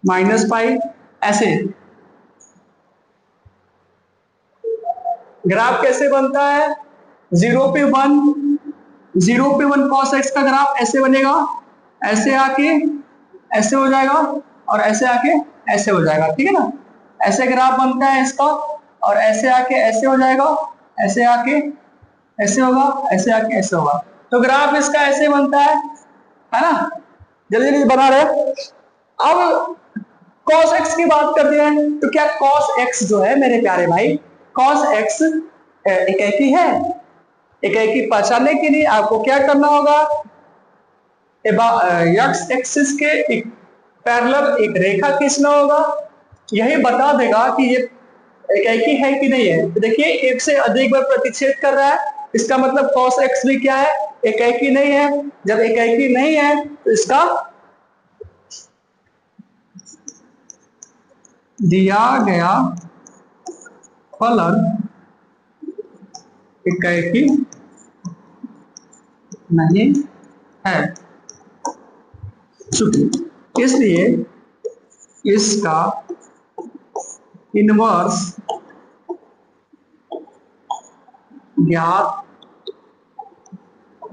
-π, ऐसे। ग्राफ कैसे बनता है, 0 पे 1 cos x का ग्राफ ऐसे बनेगा, ऐसे आके ऐसे हो जाएगा और ऐसे आके ऐसे हो जाएगा, ठीक है ना। ऐसे ग्राफ बनता है इसका, और ऐसे आके ऐसे हो जाएगा, ऐसे आके ऐसे होगा, ऐसे आके ऐसे होगा। तो ग्राफ इसका ऐसे बनता है ना। जल्दी जल्दी बना रहे। अब cos x की बात करते हैं तो क्या cos x जो है मेरे प्यारे भाई, cos x इकाई है। इकाई पहचानने के लिए आपको क्या करना होगा, एक्स एक्सिस के पैरेलल एक रेखा खींचना होगा, यही बता देगा कि ये इकाई है कि नहीं है। तो देखिए एक से अधिक बार प्रतिच्छेद कर रहा है, इसका मतलब cos x भी क्या है, इकाई नहीं है। जब इकाई नहीं है तो इसका दिया गया फलन इकाई नहीं है। चुकी इसलिए इसका इनवर्स ज्ञात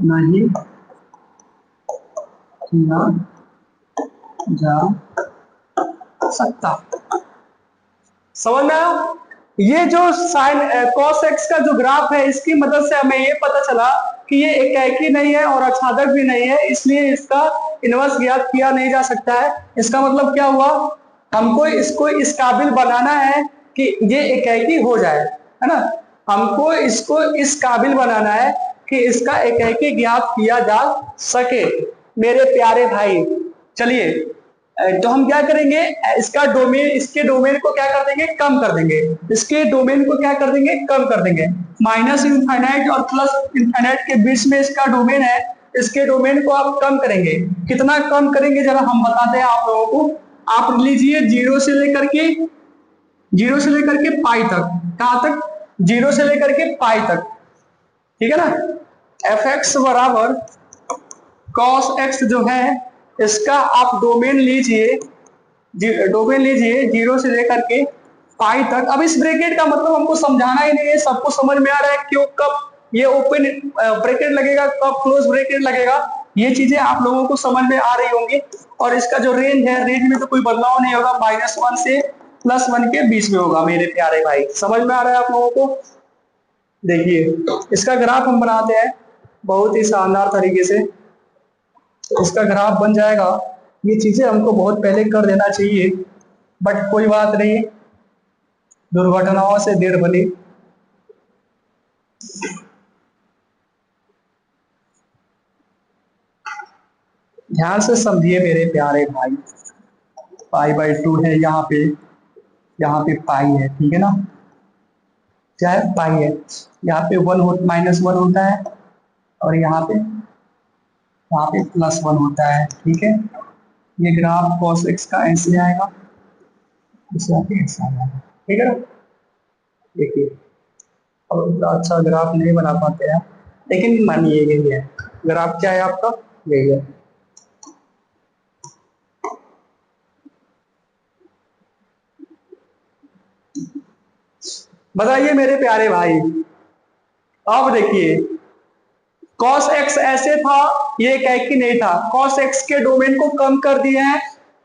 नहीं किया जा सकता। समझ में आया? ये जो साइन कॉस एक्स का जो ग्राफ है, इसकी मदद से हमें ये पता चला कि ये एकाएकी नहीं है और आच्छादक भी नहीं है, इसलिए इसका इनवर्स ज्ञात किया नहीं जा सकता है। इसका मतलब क्या हुआ? हमको इसको इस काबिल बनाना है कि ये एकाएकी हो जाए, है ना। हमको इसको इस काबिल बनाना है कि इसका एकाएकी ज्ञात किया जा सके। मेरे प्यारे भाई, चलिए तो हम क्या करेंगे, इसका डोमेन, इसके डोमेन को क्या कर देंगे, कम कर देंगे। इसके डोमेन को क्या कर देंगे, कम कर देंगे। माइनस इनफाइनाइट और प्लस इनफाइनाइट के बीच में इसका डोमेन है, इसके डोमेन को आप कम करेंगे। कितना कम करेंगे जरा हम बताते हैं आप लोगों को। आप लीजिए जीरो से लेकर के पाई तक। कहां तक? जीरो से लेकर के पाई तक, ठीक है ना। एफ एक्स बराबर कॉस एक्स जो है, इसका आप डोमेन लीजिए, जीरो से लेकर के पाई तक। अब इस ब्रैकेट का मतलब हमको समझाना ही नहीं है, सबको समझ में आ रहा है क्यों, कब ये ओपन ब्रैकेट लगेगा, कब क्लोज ब्रैकेट लगेगा, ये चीजें आप लोगों को समझ में आ रही होंगी। और इसका जो रेंज है, रेंज में तो कोई बदलाव नहीं होगा, -1 से +1 के बीच में होगा। मेरे प्यारे भाई, समझ में आ रहा है आप लोगों को? देखिए इसका ग्राफ हम बनाते हैं बहुत ही शानदार तरीके से। इसका ग्राफ बन जाएगा। ये चीजें हमको बहुत पहले कर देना चाहिए, बट कोई बात नहीं, दुर्घटनाओं से देर भली। ध्यान से समझिए मेरे प्यारे भाई। पाई/2 है यहाँ पे पाई है, ठीक है ना, क्या है, पाई है। यहाँ पे -1 होता है और यहाँ पे +1 होता है, ठीक है। ये ग्राफ cos x का ऐसे आएगा, इसे आके ऐसा आएगा, ठीक है ना। देखिए अब इतना अच्छा ग्राफ नहीं बना पाते हैं, लेकिन मानिए यही है ग्राफ। क्या है आपका? यही है। बताइए मेरे प्यारे भाई, अब देखिए cos x ऐसे था, ये एकाएकी नहीं था। cos x के डोमेन को कम कर दिए हैं,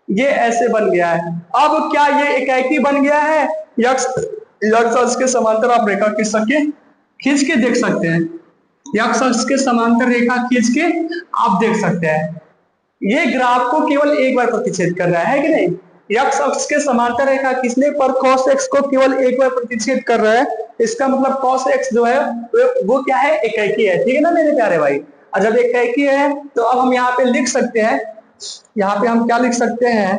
ये ऐसे बन गया है। अब क्या ये एकाएकी बन गया है? यक्स अक्ष के समांतर आप रेखा खींच के देख सकते हैं। यक्स अक्ष के समांतर रेखा खींच के आप देख सकते हैं। ये ग्राफ को केवल एक बार प्रतिच्छेद कर रहा है कि नहीं? यक्स अक्ष के समांतर रेखा खींचने पर cos x को केवल एक बार प्रतिच्छेद कर रहा है। इसका मतलब cos x जो है वो क्या है, एकाएकी है, ठीक है ना मेरे प्यारे भाई। और जब एकाएकी है तो अब हम यहाँ पे लिख सकते हैं, यहाँ पे हम क्या लिख सकते हैं,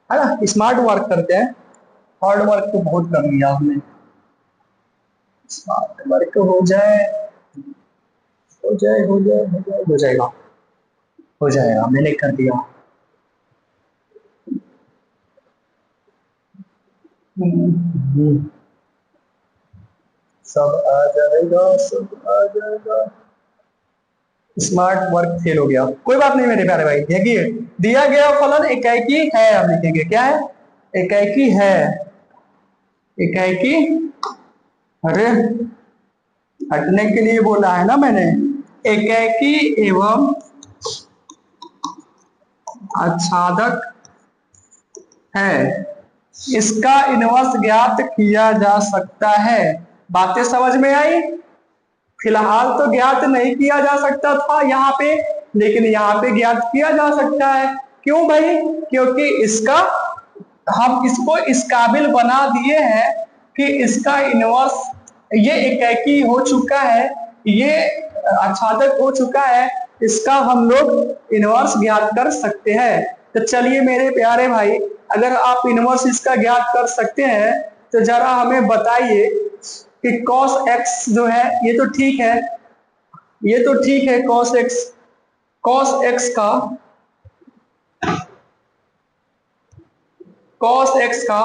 है ना, स्मार्ट वर्क करते हैं। हार्ड वर्क तो बहुत कर लिया हमने, स्मार्ट वर्क हो जाएगा, मैंने कर दिया। सब आ जाएगा। स्मार्ट वर्क फेल हो गया, कोई बात नहीं मेरे प्यारे भाई। देखिए दिया गया फलन एकाएकी है, आप लिखेंगे क्या है, एकाएकी है। एकाएकी, अरे हटने के लिए बोला है ना मैंने। एकाएकी एवं आच्छादक है, इसका इनवर्स ज्ञात किया जा सकता है। बातें समझ में आई? फिलहाल तो ज्ञात नहीं किया जा सकता था यहाँ पे, लेकिन यहाँ पे ज्ञात किया जा सकता है। क्यों भाई? क्योंकि इसका, हम इसको इस काबिल बना दिए हैं कि इसका इनवर्स, ये एकाएकी हो चुका है, ये आच्छादक हो चुका है, इसका हम लोग इनवर्स ज्ञात कर सकते हैं। तो चलिए मेरे प्यारे भाई, अगर आप इनवर्स इसका ज्ञात कर सकते हैं तो जरा हमें बताइए कि cos x जो है, ये तो ठीक है, cos x का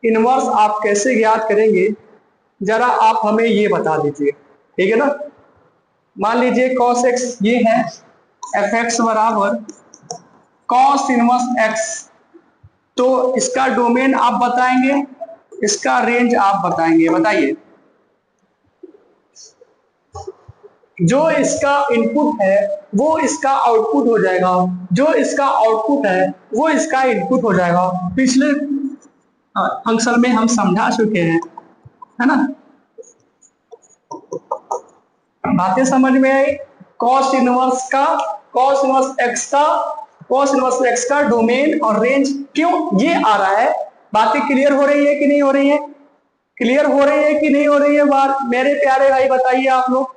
इनवर्स आप कैसे ज्ञात करेंगे, जरा आप हमें ये बता दीजिए, ठीक है ना। मान लीजिए cos x ये है, f x बराबर कॉस इनवर्स एक्स, तो इसका डोमेन आप बताएंगे, इसका रेंज आप बताएंगे। बताइए, जो इसका इनपुट है वो इसका आउटपुट हो जाएगा, जो इसका आउटपुट है वो इसका इनपुट हो जाएगा। पिछले फंक्शन में हम समझा चुके हैं, है ना। बातें समझ में आई। कॉस इनवर्स एक्स का डोमेन और रेंज क्यों ये आ रहा है। बातें क्लियर हो रही है कि नहीं हो रही है? क्लियर हो रही है कि नहीं हो रही है बात? मेरे प्यारे भाई बताइए आप लोग,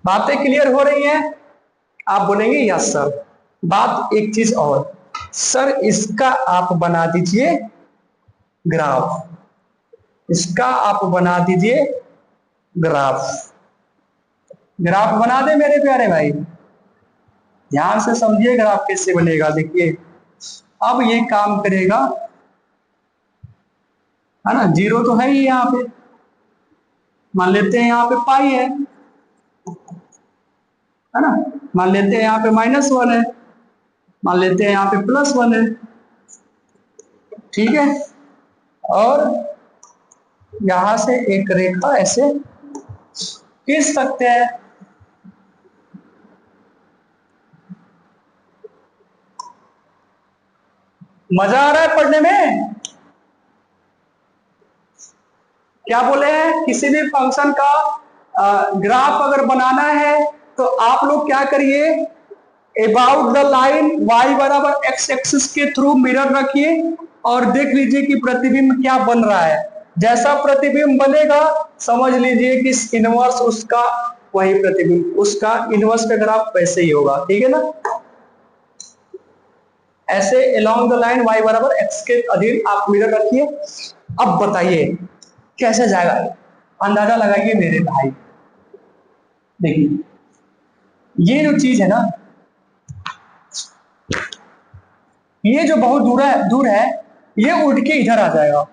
बातें क्लियर हो रही हैं? आप बोलेंगे यस सर। बात एक चीज और, सर इसका आप बना दीजिए ग्राफ, इसका आप बना दीजिए ग्राफ। ग्राफ बना दे मेरे प्यारे भाई, ध्यान से समझिए ग्राफ कैसे बनेगा। देखिए अब ये काम करेगा, है ना। जीरो तो है ही यहाँ पे, मान लेते हैं यहाँ पे पाई है ना। मान लेते हैं यहाँ पे -1 है, मान लेते हैं यहाँ पे +1 है, ठीक है। और यहां से एक रेखा ऐसे खींच सकते हैं। मजा आ रहा है पढ़ने में? क्या बोले हैं, किसी भी फंक्शन का ग्राफ अगर बनाना है तो आप लोग क्या करिए, अबाउट द लाइन y बराबर x एक्सिस के थ्रू मिरर रखिए और देख लीजिए कि प्रतिबिंब क्या बन रहा है। जैसा प्रतिबिंब बनेगा समझ लीजिए कि इनवर्स उसका वही प्रतिबिंब, उसका इनवर्स का ग्राफ वैसे ही होगा, ठीक है ना। ऐसे along द लाइन y बराबर x के अधीन आप मिरर रखिए। अब बताइए कैसे जाएगा, अंदाजा लगाइए मेरे भाई। देखिए ये जो चीज है ना, ये जो बहुत दूर है, ये उड़ के इधर आ जाएगा,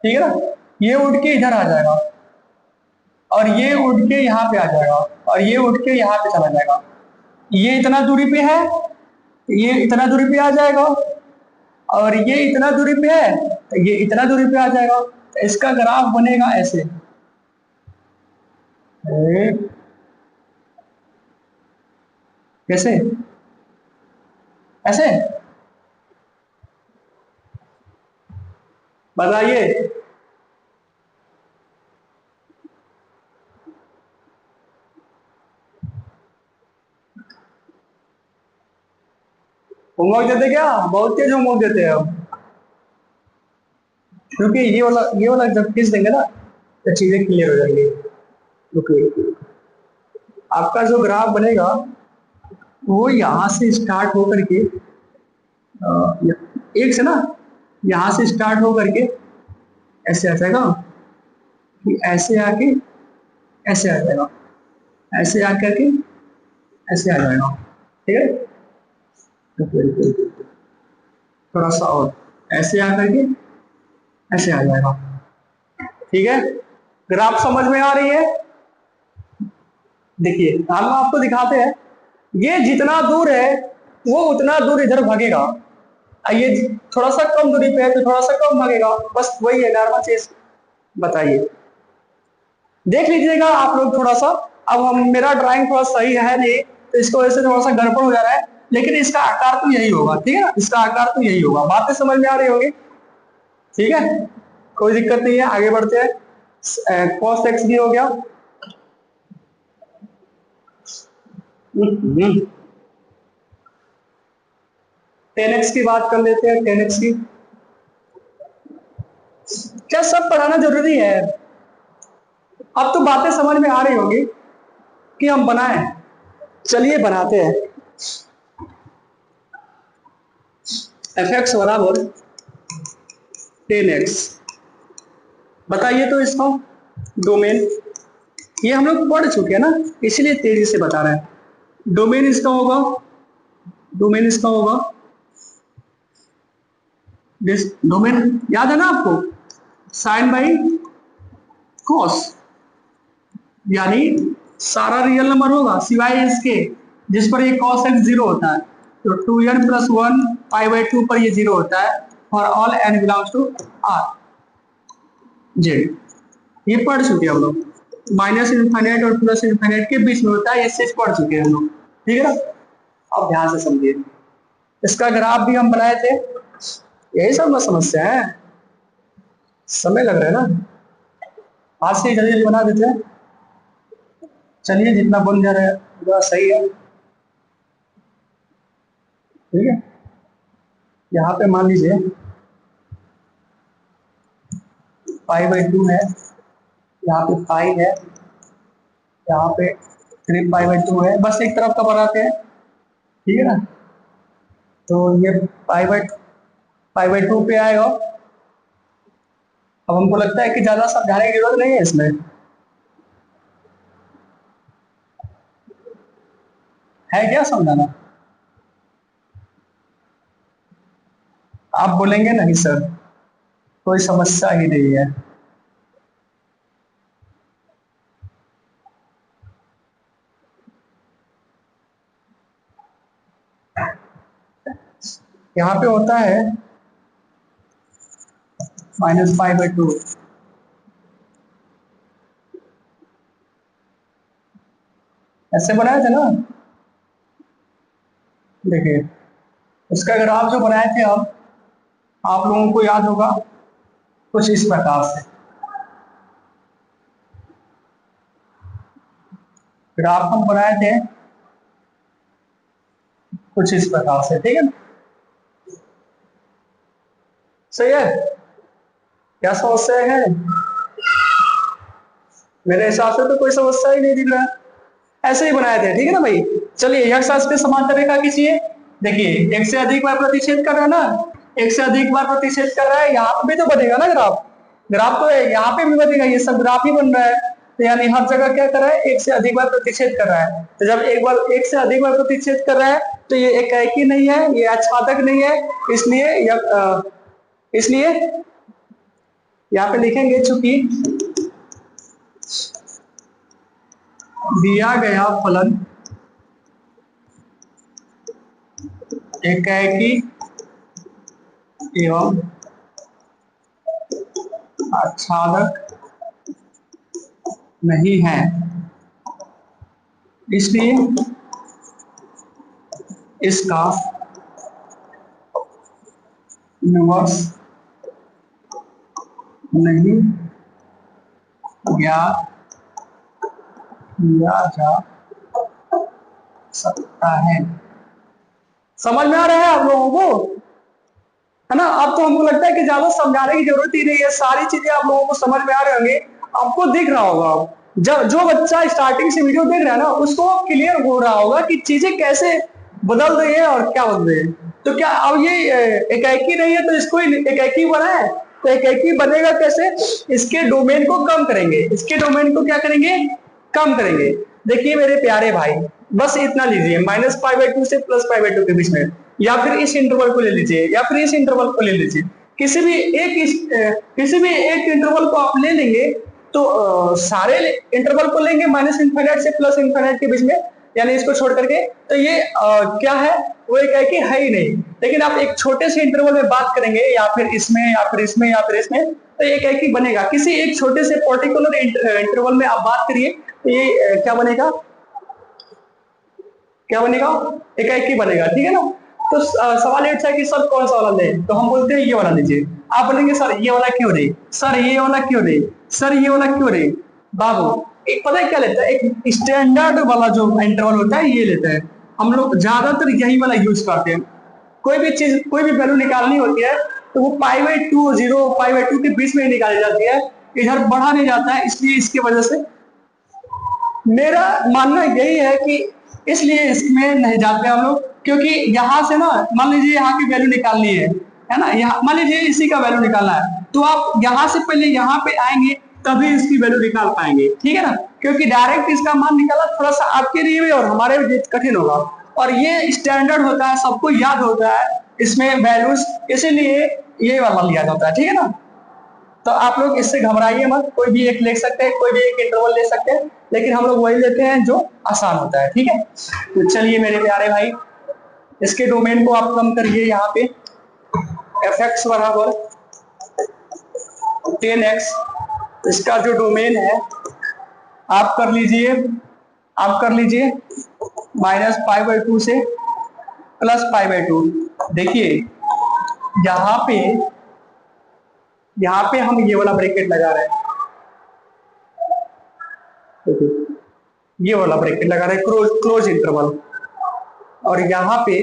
ठीक है ना। ये उड़ के इधर आ जाएगा और ये उड़ के यहाँ पे आ जाएगा और ये उड़ के यहाँ पे चला जाएगा। ये इतना दूरी पे है, ये इतना दूरी पे आ जाएगा और ये इतना दूरी पे है तो ये इतना दूरी पे आ जाएगा। तो इसका ग्राफ बनेगा ऐसे, कैसे, ऐसे। बताइए होमवर्क देते क्या? बहुत तेज होमवर्क देते हैं हम, क्योंकि ये वाला जब खींच देंगे ना तो चीजें क्लियर हो जाएंगी। रुकिए, आपका जो ग्राफ बनेगा वो यहाँ से स्टार्ट होकर के एक से ना, यहाँ से स्टार्ट होकर के ऐसे आ जाएगा, कि ऐसे आके ऐसे आ जाएगा, ऐसे आकर के ऐसे आ जाएगा, ठीक है। थोड़ा सा और ऐसे आकर के ऐसे आ जाएगा, ठीक है। ग्राफ समझ में आ रही है? देखिए हम आपको दिखाते हैं, ये जितना दूर है वो उतना दूर इधर भागेगा, ये थोड़ा सा कम दूरी पे है तो थोड़ा सा कम भागेगा, बस वही है नॉर्मल चीज। बताइए, देख लीजिएगा आप लोग थोड़ा सा। अब हम, मेरा ड्राइंग थोड़ा सही है नहीं तो इसको वजह से थोड़ा सा गड़बड़ हो जा रहा है, लेकिन इसका आकार तो यही होगा, ठीक है ना। इसका आकार तो यही होगा, बातें समझ में आ रही होगी, ठीक है। कोई दिक्कत नहीं है, आगे बढ़ते हैं। cos x भी हो गया। 10x की बात कर लेते हैं, 10x की। क्या सब पढ़ाना जरूरी है? अब तो बातें समझ में आ रही होगी कि हम बनाएं, चलिए बनाते हैं। fx बराबर 10x, बताइए तो इसका डोमेन, ये हम लोग पढ़ चुके हैं ना इसलिए तेजी से बता रहे हैं। डोमेन इसका होगा, डोमेन इसका होगा, डोमेन याद है ना आपको, साइन बाई कॉस, यानी सारा रियल नंबर होगा सिवाय इसके जिस पर ये cos x 0 होता है, तो 2n प्लस 1 पाई बाई 2 पर ये 0 होता है for all n belongs to r Z. ये पढ़ चुके हम लोग, माइनस इनफाइनाइट और प्लस इनफाइनाइट के बीच में होता है, ये चीज पढ़ चुके हैं हम लोग, ठीक है ना। अब ध्यान से समझिए, इसका ग्राफ भी हम बनाए थे, यही सब ना समस्या है, समय लग रहा है ना, आज से जल्दी जल्दी बना देते हैं। चलिए जितना बन जा रहा है उतना सही है, ठीक है। यहाँ पे मान लीजिए पाई बाई 2 है, यहाँ पे पाई है, यहाँ पे 3 पाई बाई 2 है, बस एक तरफ का बनाते हैं, ठीक है ना। तो ये पाई बाई 2 पे आएगा। अब हमको लगता है कि ज्यादा समझाने की जरूरत नहीं है इसमें, है क्या समझाना? आप बोलेंगे नहीं सर कोई समस्या ही नहीं है। यहाँ पे होता है माइनस पाई बाई 2, ऐसे बनाए थे ना, देखिए उसका ग्राफ जो बनाए थे आप लोगों को याद होगा कुछ इस प्रकार से, ग्राफ हम बनाए थे कुछ इस प्रकार से, ठीक है ना, सही है। क्या समस्या है? मेरे हिसाब से तो कोई समस्या ही नहीं दिख रहा है, ऐसे ही बनाए थे, ठीक है ना भाई। चलिए यक्ष अक्ष पे समांतर रेखा खींचिए, देखिए एक से अधिक बार प्रतिच्छेद कर रहा है ना, एक से अधिक बार प्रतिच्छेद कर रहा है, यहाँ पे भी तो बनेगा ना ग्राफ, ग्राफ तो यहाँ पे भी बनेगा, ये सब ग्राफ ही बन रहा है, तो यानी हर जगह क्या कर रहा है, एक से अधिक बार प्रतिच्छेद कर रहा है। तो जब एक से अधिक बार प्रतिच्छेद कर रहा है तो ये एकाएकी नहीं है, ये आच्छादक नहीं है, इसलिए यहाँ पे लिखेंगे चूंकि दिया गया फलन एकाएकी एवं आच्छादक नहीं है, इसलिए इसका इनवर्स नहीं ज्ञात किया जा सकता है। समझ में आ रहा है आप लोगों को, है ना। अब तो हमको लगता है कि ज्यादा समझाने की जरूरत ही नहीं है, सारी चीजें आप लोगों को समझ में आ रहे होंगे, आपको दिख रहा होगा। जब जो बच्चा स्टार्टिंग से वीडियो देख रहा है ना उसको क्लियर हो रहा होगा कि चीजें कैसे बदल रही है और क्या बदल रही है। तो क्या अब ये एकाएकी नहीं है तो इसको एकाएकी बना है, तो एकाएकी बनेगा कैसे, इसके डोमेन को कम करेंगे, इसके डोमेन को क्या करेंगे, कम करेंगे। देखिए मेरे प्यारे भाई, बस इतना लीजिए, माइनस पाई बाई 2 से प्लस पाई बाई 2 के बीच में, या फिर इस इंटरवल को ले लीजिए, या फिर इस इंटरवल को ले लीजिए, किसी भी एक इंटरवल को आप ले लेंगे तो सारे इंटरवल को लेंगे माइनस इनफाइनाइट से प्लस इनफाइनाइट के बीच में, यानी इसको छोड़ करके, तो ये क्या है, वो एक है कि है ही नहीं। लेकिन आप एक छोटे से इंटरवल में बात करेंगे, या फिर इसमें या फिर इसमें या फिर इसमें, तो एक है कि बनेगा। किसी एक छोटे से पर्टिकुलर इंटरवल में आप बात करिए तो ये क्या बनेगा, क्या बनेगा, एकाएकी बनेगा, ठीक है ना। तो सवाल ये है कि सर कौन सा वाला ले, तो हम बोलते हैं ये वाला लीजिए। आप बोलेंगे सर ये वाला क्यों नहीं, सर ये वाला क्यों नहीं, सर ये वाला क्यों नहीं। बाबू एक पता है क्या लेता है, एक स्टैंडर्ड वाला जो इंटरवल होता है ये लेता है, हम लोग ज्यादातर यही वाला यूज करते हैं। कोई भी चीज कोई भी वैल्यू निकालनी होती है तो वो पाई बाई 2 0 पाई बाई 2 के बीच में ही निकाली जाती है, इधर बढ़ा नहीं जाता है, इसलिए इसकी वजह से मेरा मानना यही है कि इसलिए इसमें नहीं जाते हम लोग, क्योंकि यहाँ से ना मान लीजिए यहाँ की वैल्यू निकालनी है ना, यहाँ मान लीजिए इसी का वैल्यू निकालना है, तो आप यहाँ से पहले यहाँ पे आएंगे तभी इसकी वैल्यू निकाल पाएंगे, ठीक है ना। क्योंकि डायरेक्ट इसका मान निकालना थोड़ा सा आपके लिए भी और हमारे लिए कठिन होगा, और ये स्टैंडर्ड होता है, सबको याद होता है इसमें वैल्यूज, इसीलिए ये वाला लिया जाता है, ठीक है ना। तो आप लोग इससे घबराइए मत, कोई भी एक ले सकते हैं, कोई भी एक इंटरवल ले सकते हैं, लेकिन हम लोग वही लेते हैं जो आसान होता है, ठीक है। तो चलिए मेरे प्यारे भाई, इसके डोमेन को आप कम करिए। यहाँ पे एफ एक्स बराबर 10x, इसका जो डोमेन है आप कर लीजिए, -π/2 से +π/2। देखिए यहाँ पे हम ये वाला ब्रैकेट लगा रहे हैं, ये वाला ब्रैकेट लगा रहे हैं क्लोज इंटरवल, और यहाँ पे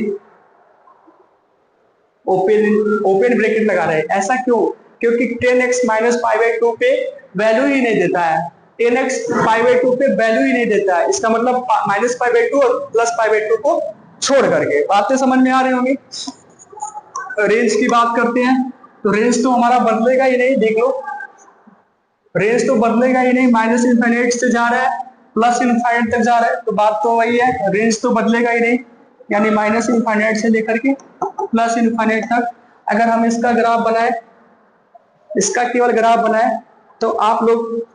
ओपन ब्रैकेट लगा रहे हैं। ऐसा क्यों? क्योंकि 10x -π/2 पे वैल्यू ही नहीं देता है, 10x π/2 पे वैल्यू ही नहीं देता है। इसका मतलब -π/2 और +π/2 को छोड़ करके। बातें समझ में आ रही होंगी। रेंज की बात करते हैं तो रेंज तो हमारा बदलेगा ही नहीं, देख लो, रेंज तो बदलेगा ही नहीं, -∞ से जा रहा है +∞ तक जा रहा है, तो बात तो वही है, रेंज तो बदलेगा ही नहीं, यानी -∞ से लेकर के +∞ तक। अगर हम इसका ग्राफ बनाए, इसका केवल ग्राफ बनाए, तो आप लोग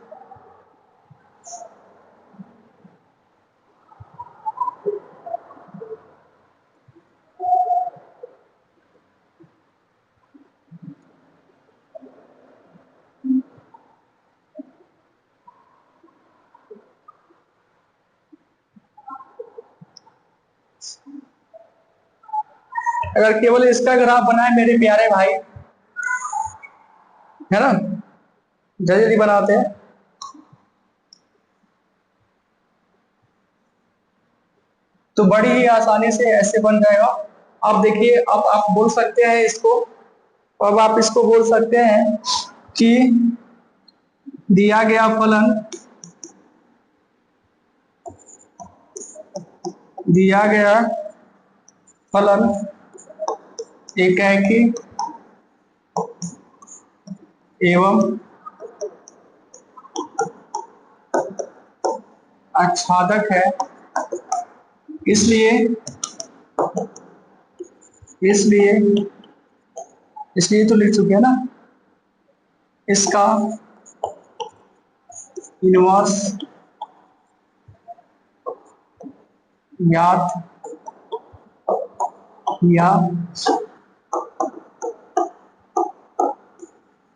अगर केवल इसका ग्राफ बनाए मेरे प्यारे भाई, है ना, जल्दी जल्दी बनाते हैं, तो बड़ी ही आसानी से ऐसे बन जाएगा। अब देखिए, अब आप बोल सकते हैं इसको, अब आप इसको बोल सकते हैं कि दिया गया फलन, एकाकी एवं आच्छादक है, इसलिए तो लिख चुके हैं ना, इसका इनवर्स याद किया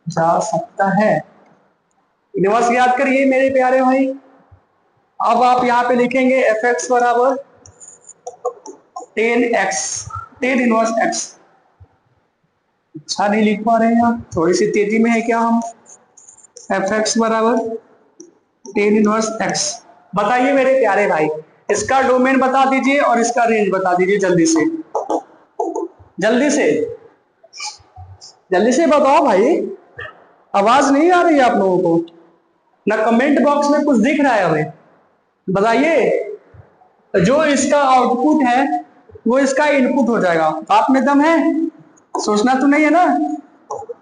जा सकता है। इनवर्स याद करिए मेरे प्यारे भाई। अब आप यहाँ पे लिखेंगे एफ एक्स बराबर 10x, 10 इनवर्स x। अच्छा नहीं लिख पा रहे हैं आप, थोड़ी सी तेजी में है क्या हम? एफ एक्स बराबर 10 इनवर्स x। बताइए मेरे प्यारे भाई, इसका डोमेन बता दीजिए और इसका रेंज बता दीजिए, जल्दी से जल्दी से बताओ भाई, आवाज नहीं आ रही है आप लोगों को, ना कमेंट बॉक्स में कुछ दिख रहा है हमें, बताइए। जो इसका आउटपुट है वो इसका इनपुट हो जाएगा। आप में दम है, सोचना तो नहीं है ना।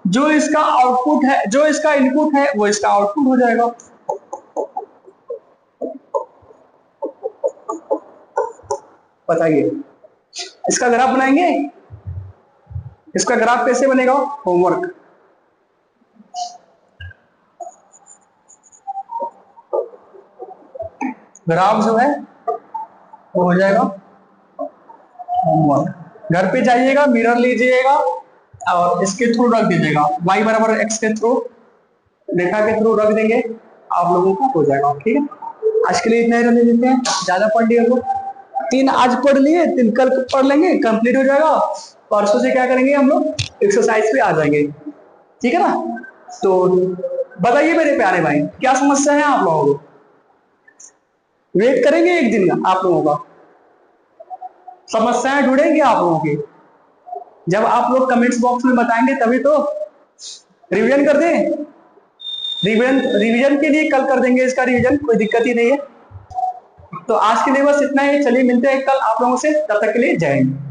जो इसका आउटपुट है, जो इसका इनपुट है वो इसका आउटपुट हो जाएगा। बताइए, इसका ग्राफ बनाएंगे? इसका ग्राफ कैसे बनेगा? होमवर्क, ग्राफ जो है वो हो जाएगा होमवर्क। घर पे जाइएगा, मिरर लीजिएगा और इसके थ्रू रख दीजिएगा, y बराबर x के थ्रू, रेखा के थ्रू रख देंगे, आप लोगों का हो जाएगा। ठीक है, आज के लिए इतना ही रहने देते हैं, ज्यादा पढ़ लिए हम लोग। 3 आज पढ़ लिए, 3 कल पढ़ लेंगे, कंप्लीट हो जाएगा। परसों से क्या करेंगे हम लोग? एक्सरसाइज पे आ जाएंगे, ठीक है ना। तो बताइए मेरे प्यारे भाई, क्या समस्या है आप लोगों को? वेट करेंगे एक दिन आप लोगों का, समस्याएं ढूंढेंगे आप लोगों की, जब आप लोग कमेंट्स बॉक्स में बताएंगे तभी तो। रिवीजन कर दें? रिवीजन के लिए कल कर देंगे इसका रिवीजन, कोई दिक्कत ही नहीं है। तो आज के लिए बस इतना ही, चलिए मिलते हैं कल आप लोगों से, तब तक के लिए जय हिंद।